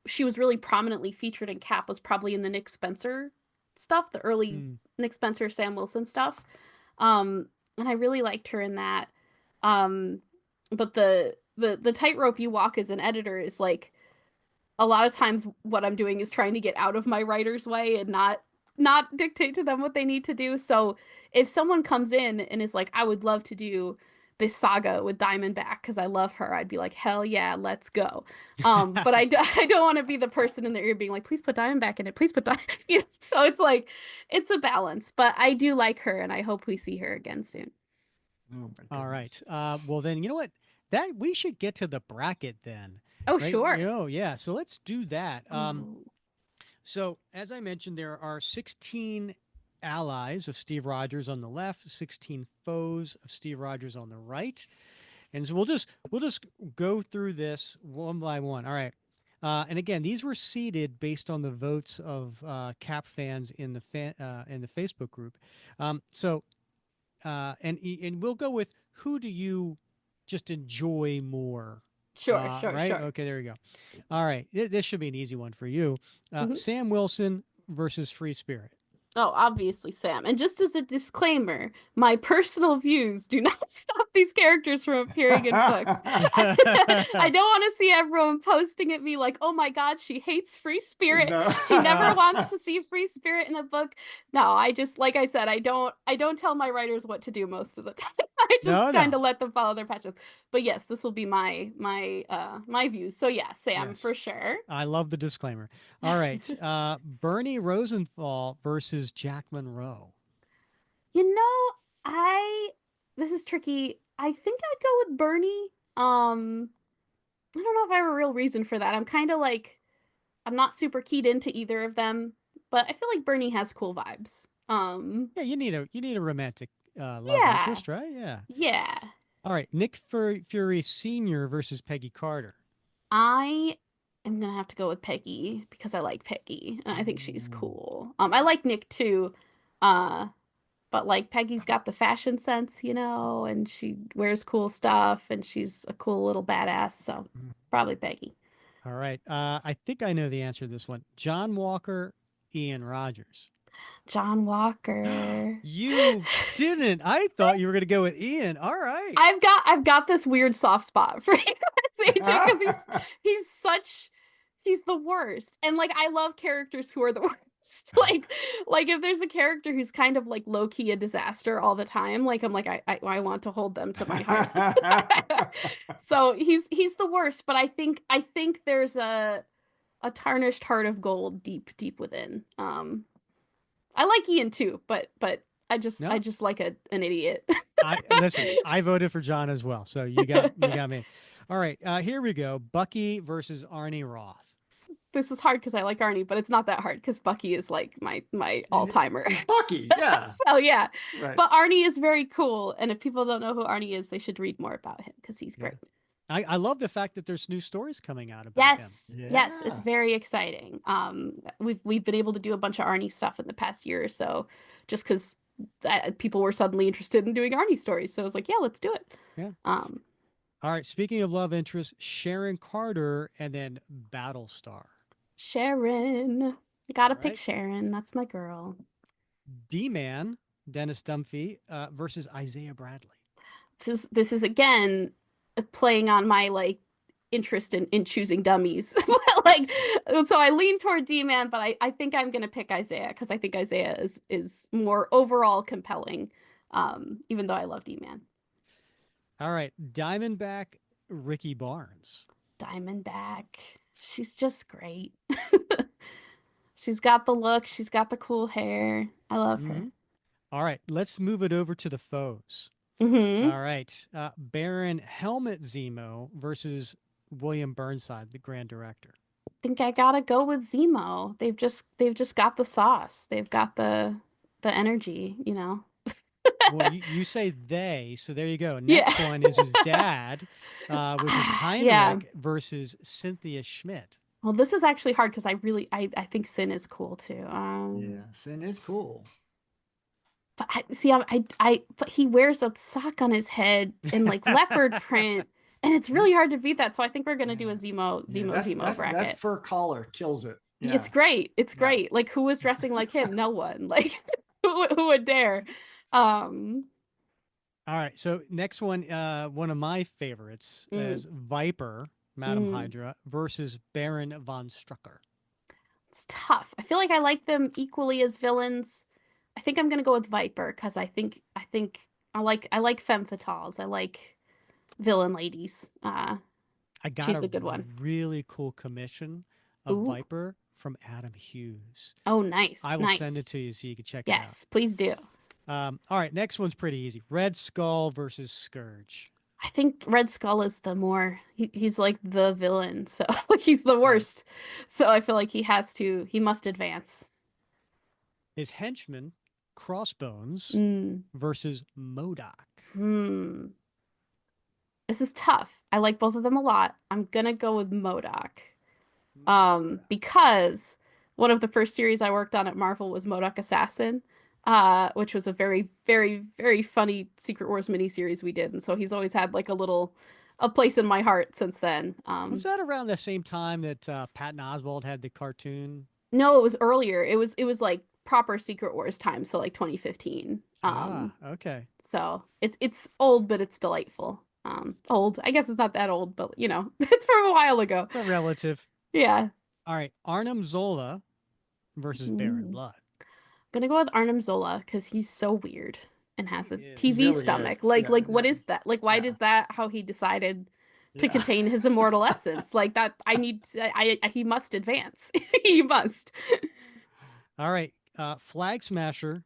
she was really prominently featured in Cap was probably in the Nick Spencer stuff, the early Hmm. Nick Spencer, Sam Wilson stuff. And I really liked her in that. Um, but the tightrope you walk as an editor is like a lot of times what I'm doing is trying to get out of my writer's way and not dictate to them what they need to do. So if someone comes in and is like, I would love to do this saga with Diamondback because I love her, I'd be like, hell yeah, let's go. But I don't want to be the person in their ear being like, please put Diamondback in it, please put Diamond. You know? So it's like it's a balance. But I do like her, and I hope we see her again soon. Oh my All goodness. right. Well, then you know what? That we should get to the bracket then, Oh, right? You sure. know, yeah. So let's do that. Ooh. So as I mentioned, there are 16 allies of Steve Rogers on the left, 16 foes of Steve Rogers on the right. And so we'll just go through this one by one. All right. And again, these were seeded based on the votes of Cap fans in the Facebook group. And we'll go with who do you just enjoy more, Sure, sure, right? sure. Okay, there you go. All right, this should be an easy one for you. Mhm. Sam Wilson versus Free Spirit. Oh, obviously, Sam. And just as a disclaimer, my personal views do not stop these characters from appearing in books. I don't want to see everyone posting at me like, "Oh my God, she hates Free Spirit. No. She never wants to see Free Spirit in a book." No, I just, like I said, I don't tell my writers what to do most of the time. I just No, kind no. of let them follow their passions. But yes, this will be my views. So yeah, Sam Yes. for sure. I love the disclaimer. All right. Bernie Rosenthal versus Jack Monroe. You know, I this is tricky. I think I'd go with Bernie. I don't know if I have a real reason for that. I'm kind of like I'm not super keyed into either of them, but I feel like Bernie has cool vibes. Yeah, you need a romantic love Yeah. interest, right? Yeah. Yeah. All right. Nick Fury Sr. versus Peggy Carter. I am gonna have to go with Peggy because I like Peggy and I think she's Ooh. cool. I like Nick too. Uh, but like Peggy's got the fashion sense, and she wears cool stuff and she's a cool little badass, so probably Peggy. All right. I think I know the answer to this one. John Walker, Ian Rogers. John Walker. You didn't. I thought you were going to go with Ian. All right. I've got this weird soft spot for AJ because he's the worst. And like I love characters who are the worst. Like if there's a character who's kind of like low key a disaster all the time, like I'm like I want to hold them to my heart. So he's the worst, but I think there's a tarnished heart of gold deep within. I like Ian too, but I just I No, just like an idiot. I listen. I voted for John as well. So you got me. All right. Here we go. Bucky versus Arnie Roth. This is hard because I like Arnie, but it's not that hard because Bucky is like my all-timer. Bucky, yeah. So yeah. Right. But Arnie is very cool, and if people don't know who Arnie is, they should read more about him because he's great. I love the fact that there's new stories coming out about him. Yes, it's Yeah. very exciting. We've been able to do a bunch of Arnie stuff in the past year or so, just because people were suddenly interested in doing Arnie stories. So I was like, yeah, let's do it. Yeah. Um, All right. Speaking of love interest, Sharon Carter and then Battlestar. Sharon, gotta All pick right. Sharon. That's my girl. D-Man, Dennis Dunphy versus Isaiah Bradley. This is again playing on my like interest in choosing dummies. Like so I lean toward D-Man, but I think I'm gonna pick Isaiah because I think Isaiah is more overall compelling. Even though I love D-Man. All right. Diamondback, Ricky Barnes. Diamondback. She's just great. She's got the look, she's got the cool hair. I love her. All right. Let's move it over to the foes. Mm-hmm. All right. Baron Helmut Zemo versus William Burnside, the Grand Director. think I gotta go with Zemo. They've just got the sauce. They've got the energy, you know. Well, you say they, so there you go. Yeah. Next one is his dad, which is Yeah. Heinrich versus Cynthia Schmidt. Well, this is actually hard because I think Sin is cool too. Yeah, Sin is cool. But but he wears a sock on his head in like leopard print, and it's really hard to beat that. So I think we're gonna do a Zemo That bracket. fur collar kills it. Yeah. It's great. It's Yeah. great. Like who was dressing like him? No one. Like who would dare? Um, All right, so next one of my favorites is Viper, Madam mm. Hydra, versus Baron von Strucker. It's tough. I feel like I like them equally as villains. I think I'm gonna go with Viper because I like femme fatales. I like villain ladies. I got She's a a good one. really cool commission of Ooh. Viper from Adam Hughes. Oh, nice. I will nice. send it to you so you can check it out. Yes, please do. All right, next one's pretty easy. Red Skull versus Scourge. I think Red Skull is the more he's like the villain, so he's the worst. So I feel like he must advance. His henchman, Crossbones, versus MODOK. This is tough. I like both of them a lot. I'm gonna go with MODOK. Because one of the first series I worked on at Marvel was MODOK Assassin, which was a very, very, very funny Secret Wars miniseries we did, and so he's always had like a place in my heart since then. Was that around the same time that Patton Oswalt had the cartoon? No, it was earlier. It was like proper Secret Wars time, so like 2015. Okay. So it's old, but it's delightful. Old. I guess it's not that old, but you know, it's from a while ago. It's a relative. Yeah. All right, Arnim Zola versus Baron Blood. I'm gonna go with Arnim Zola because he's so weird and has a TV really stomach. is. Like, Yeah, like what yeah. is that? Like, why is that how he decided to contain his immortal essence? Like that, he must advance. He must. All right, Flag Smasher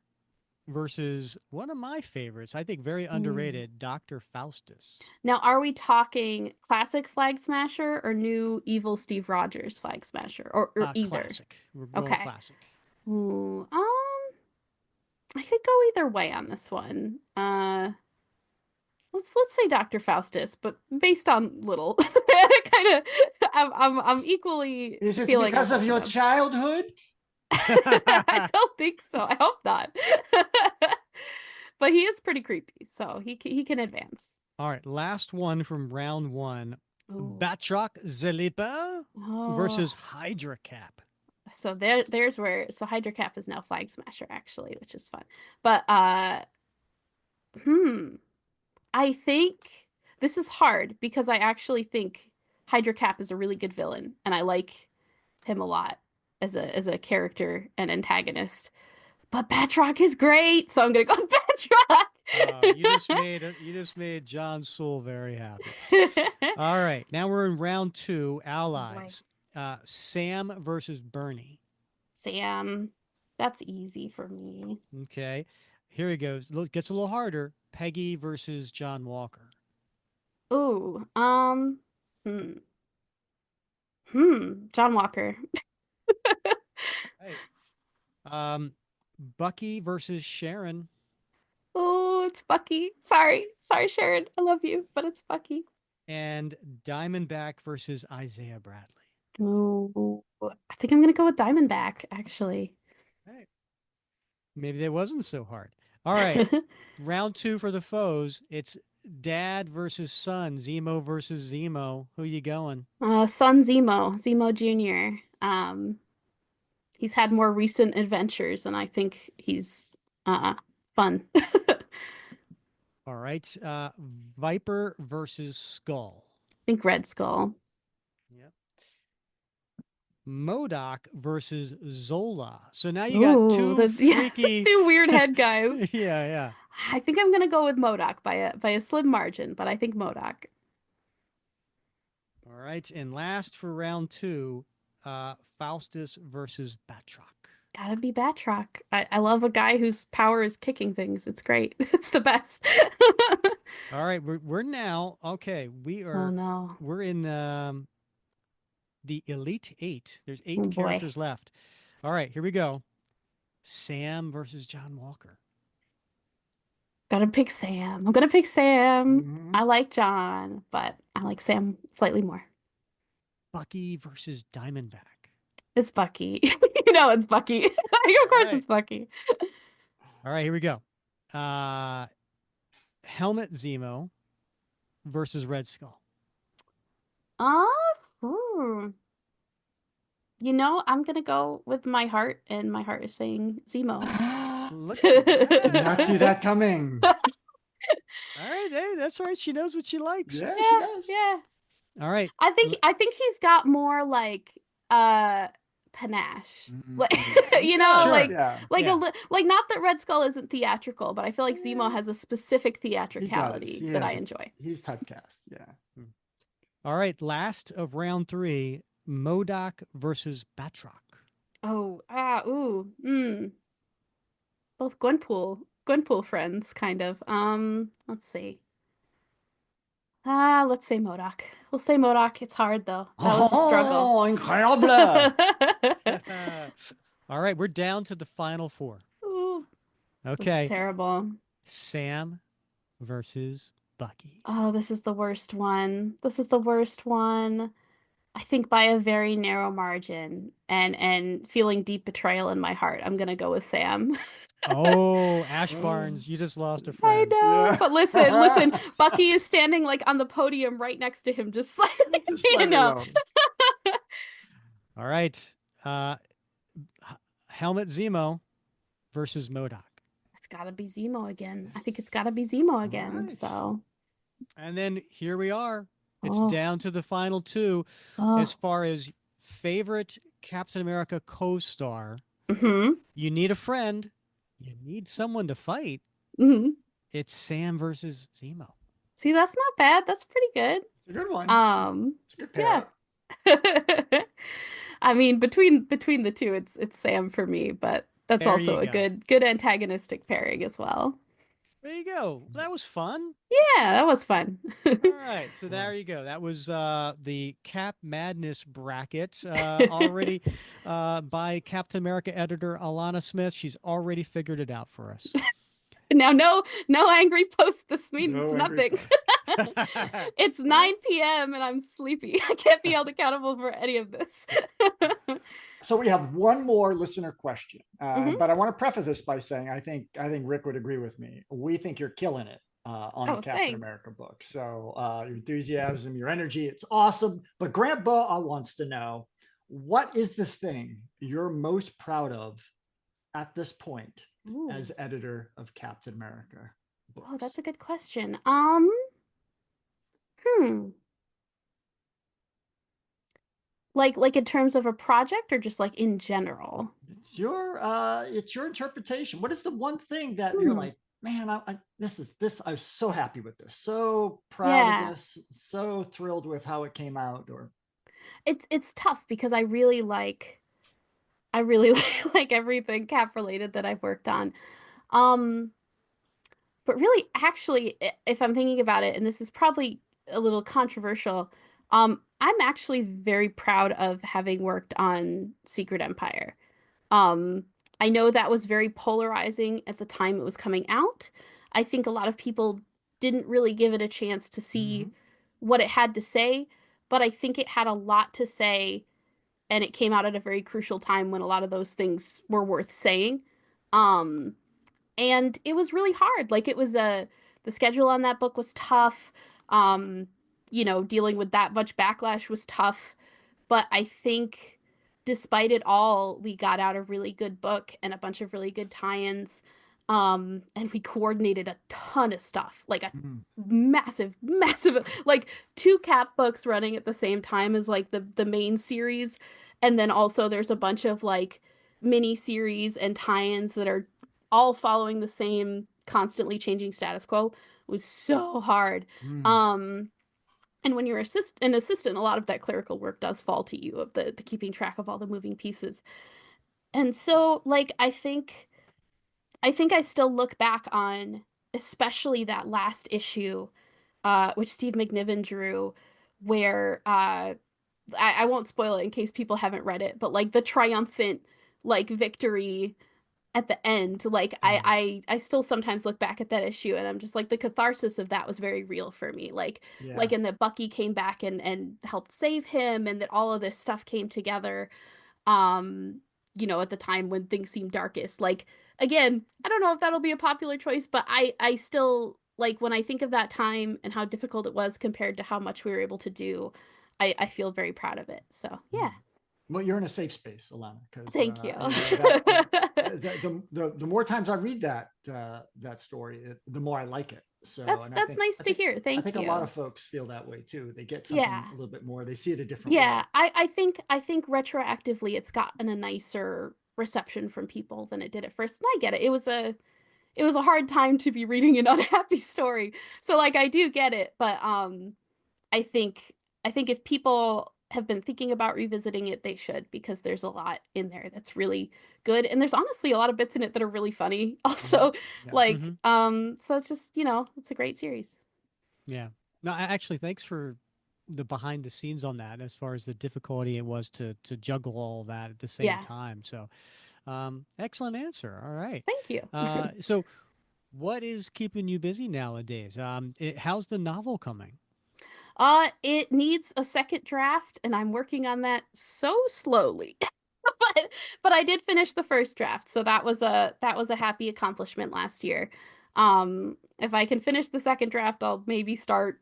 versus one of my favorites, I think very underrated, Dr. Faustus. Now, are we talking classic Flag Smasher or new evil Steve Rogers Flag Smasher, or either? Classic. We're going classic. Ooh, I could go either way on this one. Let's say Dr. Faustus, but based on little, kind of, I'm equally Is it feeling because of your childhood? I don't think so. I hope not. But he is pretty creepy, so he can advance. All right, last one from round one. Batroc Zelipa versus Hydra Cap. So there's where Hydra Cap is now Flag Smasher actually, which is fun. But I think this is hard because I actually think Hydra Cap is a really good villain and I like him a lot as a character and antagonist. But Batroc is great, so I'm gonna go with Batroc. You just made John Sewell very happy. All right, now we're in round two. Allies. Sam versus Bernie. Sam, that's easy for me. Okay, here he goes. Gets a little harder. Peggy versus John Walker. Ooh, John Walker. Hey. Bucky versus Sharon. Oh, it's Bucky. Sorry, Sharon. I love you, but it's Bucky. And Diamondback versus Isaiah Bradley. Oh, I think I'm gonna go with Diamondback, actually. Hey. Maybe that wasn't so hard. All right, round two for the foes. It's Dad versus Son. Zemo versus Zemo. Who you going? Son Zemo Jr. He's had more recent adventures, and I think he's fun. All right, Viper versus Skull. I think Red Skull. Yep. MODOK versus Zola. So now you got two freaky, two weird head guys. Yeah. I think I'm gonna go with MODOK by a slim margin, but I think MODOK. All right, and last for round two, Faustus versus Batroc. Gotta be Batroc. I love a guy whose power is kicking things. It's great. It's the best. All right, we're now okay. We are. Oh no. We're in the Elite Eight. There's Oh 8 boy. characters left. All right, here we go. Sam versus John Walker. Gotta pick Sam. I'm gonna pick Sam. Mhm. I like John, but I like Sam slightly more. Bucky versus Diamondback. It's Bucky. You know it's Bucky. Of course right. it's Bucky. All right, here we go. Helmet Zemo versus Red Skull. Hmm. You know, I'm gonna go with my heart, and my heart is saying Zemo. Look at that. Did not see that coming. All right, hey, that's right. She knows what she likes. Yeah, she Yeah, does. yeah. All right. I think he's got more like panache. Like you know, Sure. like Yeah. Yeah. like not that Red Skull isn't theatrical, but I feel like Zemo has a specific He does. theatricality He that I has- enjoy. He's typecast. Yeah. All right. Last of round 3, MODOK versus Batroc. Oh, both Gwenpool friends, kind of. Let's see. Let's say MODOK. We'll say MODOK. It's hard though. That was a struggle. Oh, incredible. All right, we're down to the final 4. Ooh, this Okay. is terrible. Sam versus Bucky. Oh, this is the worst one. This is the worst one. I think by a very narrow margin, and feeling deep betrayal in my heart, I'm gonna go with Sam. Oh, Ash Barnes, you just lost a I friend. know, Yeah. but listen, Bucky is standing like on the podium right next to him, just like Just you slightly know. low. All right. Helmet Zemo versus MODOK. It's gotta be Zemo again. I think it's gotta be Zemo again. right. So, And then here we are. It's Oh. down to the final 2 oh. as far as favorite Captain America co-star. Mm-hmm. You need a friend. You need someone to fight. Mm-hmm. It's Sam versus Zemo. See, that's not bad. That's pretty good. It's a good one. It's a good Yeah. pair. I mean, between the two, it's Sam for me, but that's There also you a go. good antagonistic pairing as well. There you go. That was fun. Yeah, that was fun. All right. So there you go. That was the Cap Madness bracket already by Captain America editor Alanna Smith. She's already figured it out for us. Now, no angry posts. This means No angry nothing. It's 9 p.m. and I'm sleepy. I can't be held accountable for any of this. So we have one more listener question, Mhm. but I want to preface this by saying I think Rick would agree with me. We think you're killing it on Oh, Captain thanks. America book. So your enthusiasm, your energy, it's awesome. But Grant Baugh wants to know, what is the thing you're most proud of at this point Ooh. as editor of Captain America books? Oh, that's a good question. Like in terms of a project or just like in general? It's your interpretation. What is the one thing that you're like, man, I was so happy with this, so proud Yeah. of this, so thrilled with how it came out? Or It's tough because I really like like everything Cap related that I've worked on. But really, actually, if I'm thinking about it, and this is probably a little controversial, I'm actually very proud of having worked on Secret Empire. I know that was very polarizing at the time it was coming out. I think a lot of people didn't really give it a chance to see what it had to say, but I think it had a lot to say, and it came out at a very crucial time when a lot of those things were worth saying. And it was really hard. Like it was the schedule on that book was tough. Dealing with that much backlash was tough. But I think despite it all, we got out a really good book and a bunch of really good tie-ins. And we coordinated a ton of stuff, like a massive, like 2 Cap books running at the same time as like the main series. And then also there's a bunch of like mini series and tie-ins that are all following the same constantly changing status quo. It was so hard. And when you're an assistant, a lot of that clerical work does fall to you of the keeping track of all the moving pieces. And so like I think I still look back on especially that last issue, which Steve McNiven drew, where I won't spoil it in case people haven't read it, but like the triumphant like victory at the end, like I still sometimes look back at that issue and I'm just like the catharsis of that was very real for me. Yeah. And that Bucky came back and helped save him and that all of this stuff came together um at the time when things seemed darkest. Like again, I don't know if that'll be a popular choice, but I still like when I think of that time and how difficult it was compared to how much we were able to do, I feel very proud of it. So yeah. Well, you're in a safe space, Alanna, because Thank you. the more times I read that story, the more I like it. So that's nice to hear. Thank you. I think a lot of folks feel that way too. They get something Yeah. a little bit more. They see it a different Yeah, way. I think retroactively it's gotten a nicer reception from people than it did at first. And I get it. It was a hard time to be reading an unhappy story. So like I do get it, but I think I think if people have been thinking about revisiting it, they should because there's a lot in there that's really good. And there's honestly a lot of bits in it that are really funny also. Yeah. Like Mm-hmm. so it's just, it's a great series. Yeah. No, actually, thanks for the behind the scenes on that as far as the difficulty it was to juggle all that at the same Yeah. time. So, excellent answer. All right. Thank you. So what is keeping you busy nowadays? How's the novel coming? It needs a second draft, and I'm working on that so slowly. but I did finish the first draft, so that was a happy accomplishment last year. If I can finish the second draft, I'll maybe start,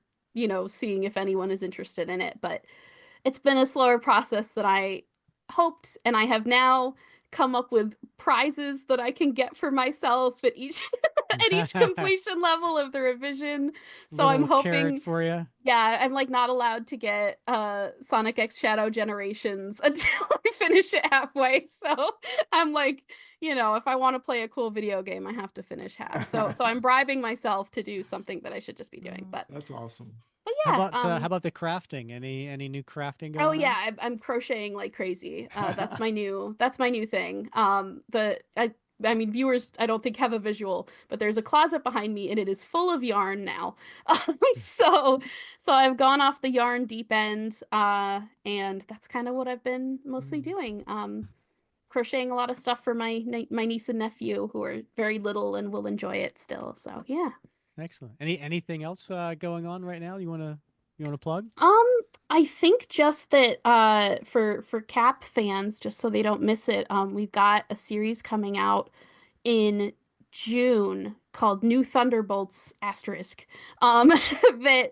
seeing if anyone is interested in it. But it's been a slower process than I hoped, and I have now come up with prizes that I can get for myself at each at each completion level of the revision. So I'm Little carrot hoping, for you. yeah, I'm like not allowed to get Sonic X Shadow Generations until I finish it halfway. So I'm like, if I want to play a cool video game, I have to finish half. So I'm bribing myself to do something that I should just be doing. But That's awesome. yeah, How about the crafting? Any new crafting oh going yeah, on? I'm crocheting like crazy. That's my new thing. I mean, viewers, I don't think have a visual, but there's a closet behind me, and it is full of yarn now. So I've gone off the yarn deep end, and that's kind of what I've been mostly doing. Crocheting a lot of stuff for my niece and nephew who are very little and will enjoy it still. So yeah. Excellent. Anything else going on right now you wanna plug? Um, I think just that for Cap fans, just so they don't miss it, we've got a series coming out in June called New Thunderbolts asterisk. That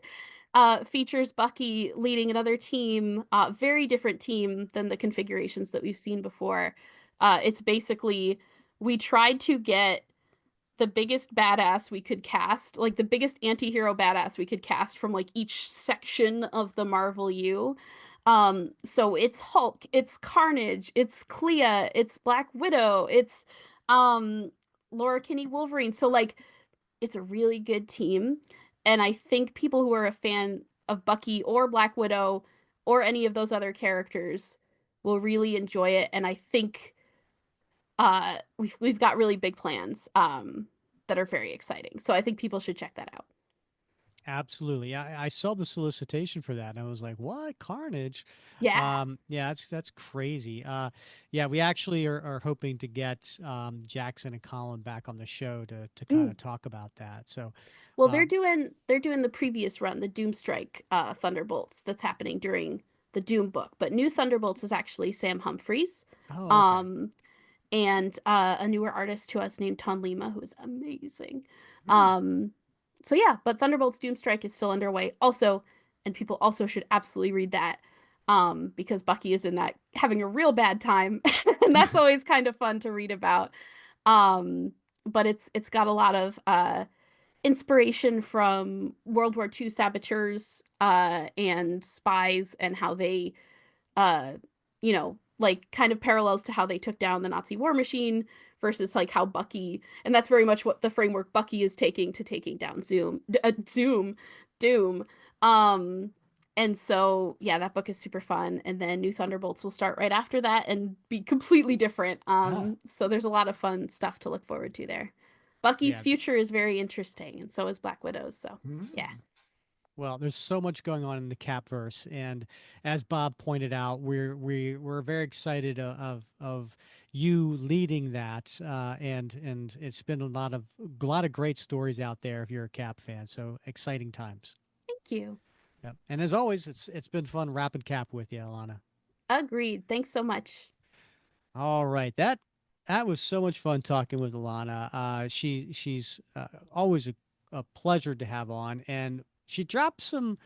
features Bucky leading another team, very different team than the configurations that we've seen before. It's basically we tried to get the biggest badass we could cast, like the biggest anti-hero badass we could cast from like each section of the Marvel U. So it's Hulk, it's Carnage, it's Clea, it's Black Widow, it's um Laura Kinney Wolverine. So like it's a really good team. And I think people who are a fan of Bucky or Black Widow or any of those other characters will really enjoy it. And I think we've got really big plans that are very exciting. So I think people should check that out. Absolutely. I saw the solicitation for that and I was like, what? Carnage? Yeah. Yeah, that's crazy. Yeah, we actually are hoping to get Jackson and Colin back on the show to kind of talk about that. So Well, they're um, doing the previous run, the Doomstrike Thunderbolts that's happening during the Doom book. But New Thunderbolts is actually Sam Humphries. oh, okay. Um and a newer artist to us named Ton Lima, who is amazing. Um, so yeah, but Thunderbolts Doomstrike is still underway. Also, and people also should absolutely read that because Bucky is in that having a real bad time, and that's always kind of fun to read about. But it's got a lot of inspiration from World War II saboteurs and spies and how they uh like kind of parallels to how they took down the Nazi war machine versus like how Bucky, and that's very much what the framework Bucky is taking down Doom. Um and so yeah, that book is super fun, and then New Thunderbolts will start right after that and be completely different. So there's a lot of fun stuff to look forward to there. Bucky's Yeah, future is very interesting, and so is Black Widow's. So yeah. Well, there's so much going on in the Capverse, and as Bob pointed out, we're very excited of you leading that, and it's been a lot of great stories out there if you're a Cap fan. So exciting times. Thank you. Yep. And as always, it's been fun wrapping Cap with you, Alana. Agreed. Thanks so much. All right, that was so much fun talking with Alana. She's always a pleasure to have on, and she dropped some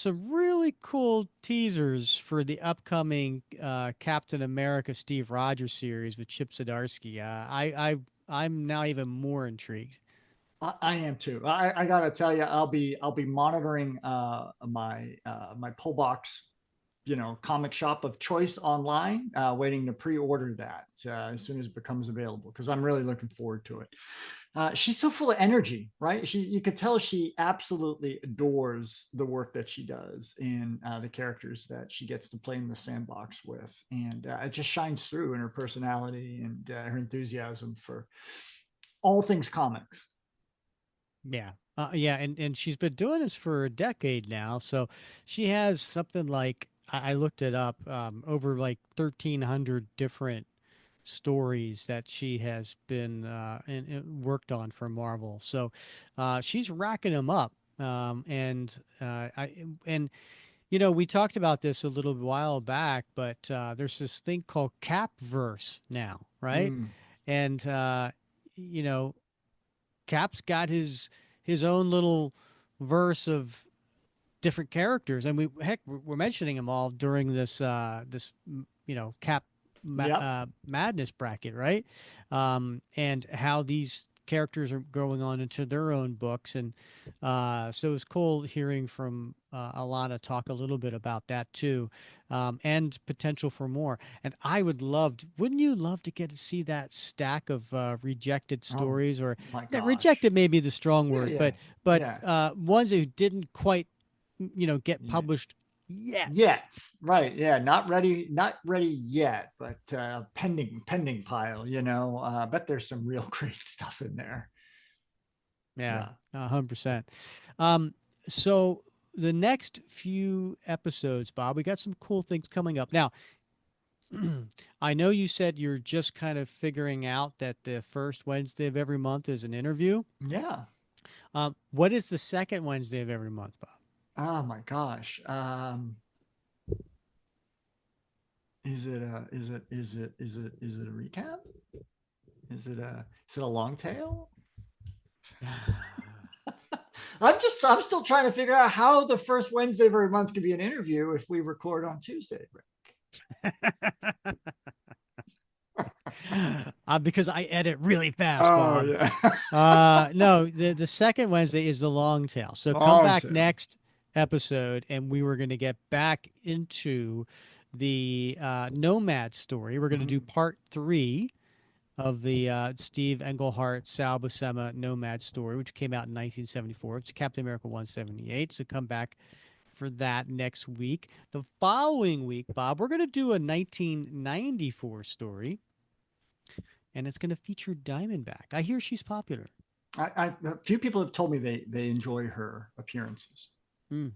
really cool teasers for the upcoming Captain America Steve Rogers series with Chip Zdarsky. I'm now even more intrigued. I am too. I gotta tell you, I'll be monitoring my pull box, comic shop of choice online, waiting to pre-order that as soon as it becomes available because I'm really looking forward to it. She's so full of energy, right? You could tell she absolutely adores the work that she does in the characters that she gets to play in the sandbox with, and it just shines through in her personality and her enthusiasm for all things comics. Yeah. Yeah, and she's been doing this for a decade now. So she has something like I looked it up, over like 1,300 different stories that she has been and worked on for Marvel. So she's racking them up. And we talked about this a little while back, but there's this thing called Capverse now, right? Mm, And you know, Cap's got his own little verse of different characters, and we're mentioning them all during this Cap yep. Madness bracket, right? And how these characters are going on into their own books, and so it's cool hearing from Alana talk a little bit about that too, and potential for more. And I wouldn't you love to get to see that stack of rejected Oh stories, or my that gosh. rejected may be the strong Yeah, word, yeah, but yeah. ones who didn't quite get Yeah. published yet. Yet, right? Yeah, not ready yet, but pending pile. Bet there's some real great stuff in there. Yeah, Yeah. 100%. Um, so the next few episodes, Bob, we got some cool things coming up. Now, I know you said you're just kind of figuring out that the first Wednesday of every month is an interview. Yeah. What is the second Wednesday of every month, Bob? Oh my gosh. Is it a recap? Is it a long tail? I'm still trying to figure out how the first Wednesday of every month can be an interview if we record on Tuesday. Because I edit really fast, Oh Bob. yeah. No, the second Wednesday is the long tail. So come Long back tail. next episode, and we were going to get back into the Nomad story. We're going to do Mhm. part 3 of the Steve Englehart Sal Buscema Nomad story, which came out in 1974. It's Captain America 178. So come back for that next week. The following week, Bob, we're going to do a 1994 story, and it's going to feature Diamondback. I hear she's popular. A few people have told me they enjoy her appearances. Mm.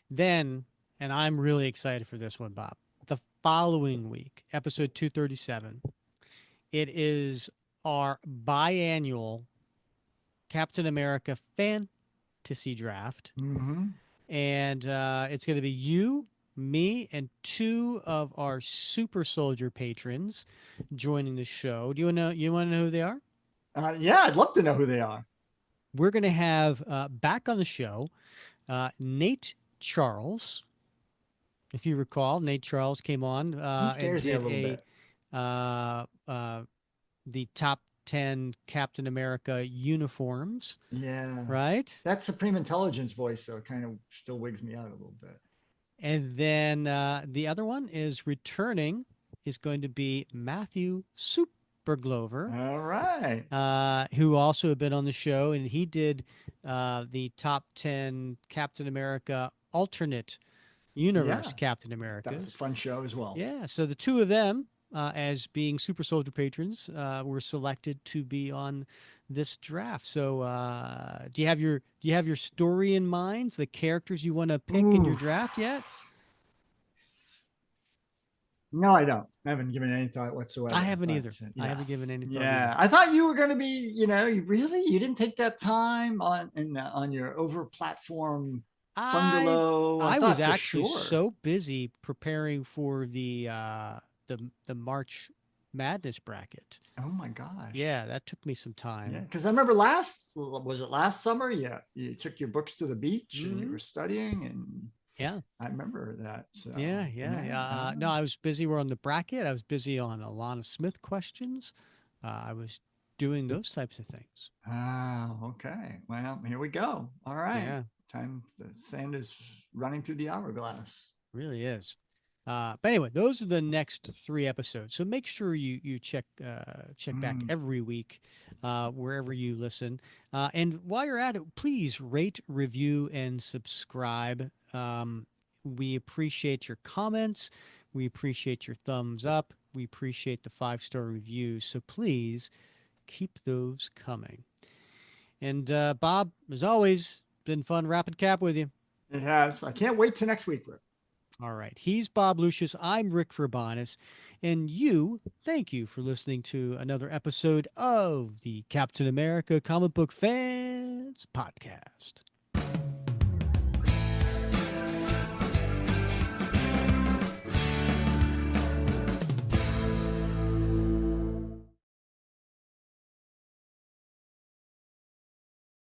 Then, and I'm really excited for this one, Bob. The following week, episode 237, it is our biannual Captain America fantasy draft. Mm-hmm. And it's going to be you, me, and 2 of our super soldier patrons joining the show. You want to know who they are? Yeah, I'd love to know who they are. We're going to have back on the show Nate Charles. If you recall, Nate Charles came on He and scares me a did little a bit. uh, uh, the top 10 Captain America uniforms, Yeah. right? That Supreme Intelligence voice, though, kind of still wigs me out a little bit. And then the other one is returning is going to be Matthew Superglover, All right. who also had been on the show, and he did the top 10 Captain America alternate universe Yeah, Captain that was a Americas. fun show as well. Yeah, so the 2 of them as being Super Soldier patrons, were selected to be on this draft. So, do you have your story in mind? The characters you want to pick in your Ooh, draft yet? no, I don't. I haven't given any thought I whatsoever. haven't But either. I yeah, haven't given any thought either. yeah. I thought you were going to be. You didn't take that time on your over platform I bungalow. I I was thought for actually sure. so busy preparing for the March Madness bracket. Oh my gosh. Yeah, that took me some Yeah, time. because I remember last summer? Yeah, you took your books to the beach and you Hmm. were studying, and Yeah, I remember that. So yeah, yeah, yeah, yeah. No, I was busy. We're on the bracket. I was busy on Alana Smith questions. I was doing those types of things. okay. Well, here we go. All right, Yeah, time. The sand is running through the hourglass. really is. But anyway, those are the next three episodes. So make sure you check back Mm. every week wherever you listen. And while you're at it, please rate, review, and subscribe. We appreciate your comments. We appreciate your thumbs up. We appreciate the 5-star reviews. So please keep those coming. And Bob, as always, been fun rapid cap with you. It has. I can't wait till next week, Rick. All right. He's Bob Lucius. I'm Rick Verbanis. And thank you for listening to another episode of the Captain America Comic Book Fans Podcast.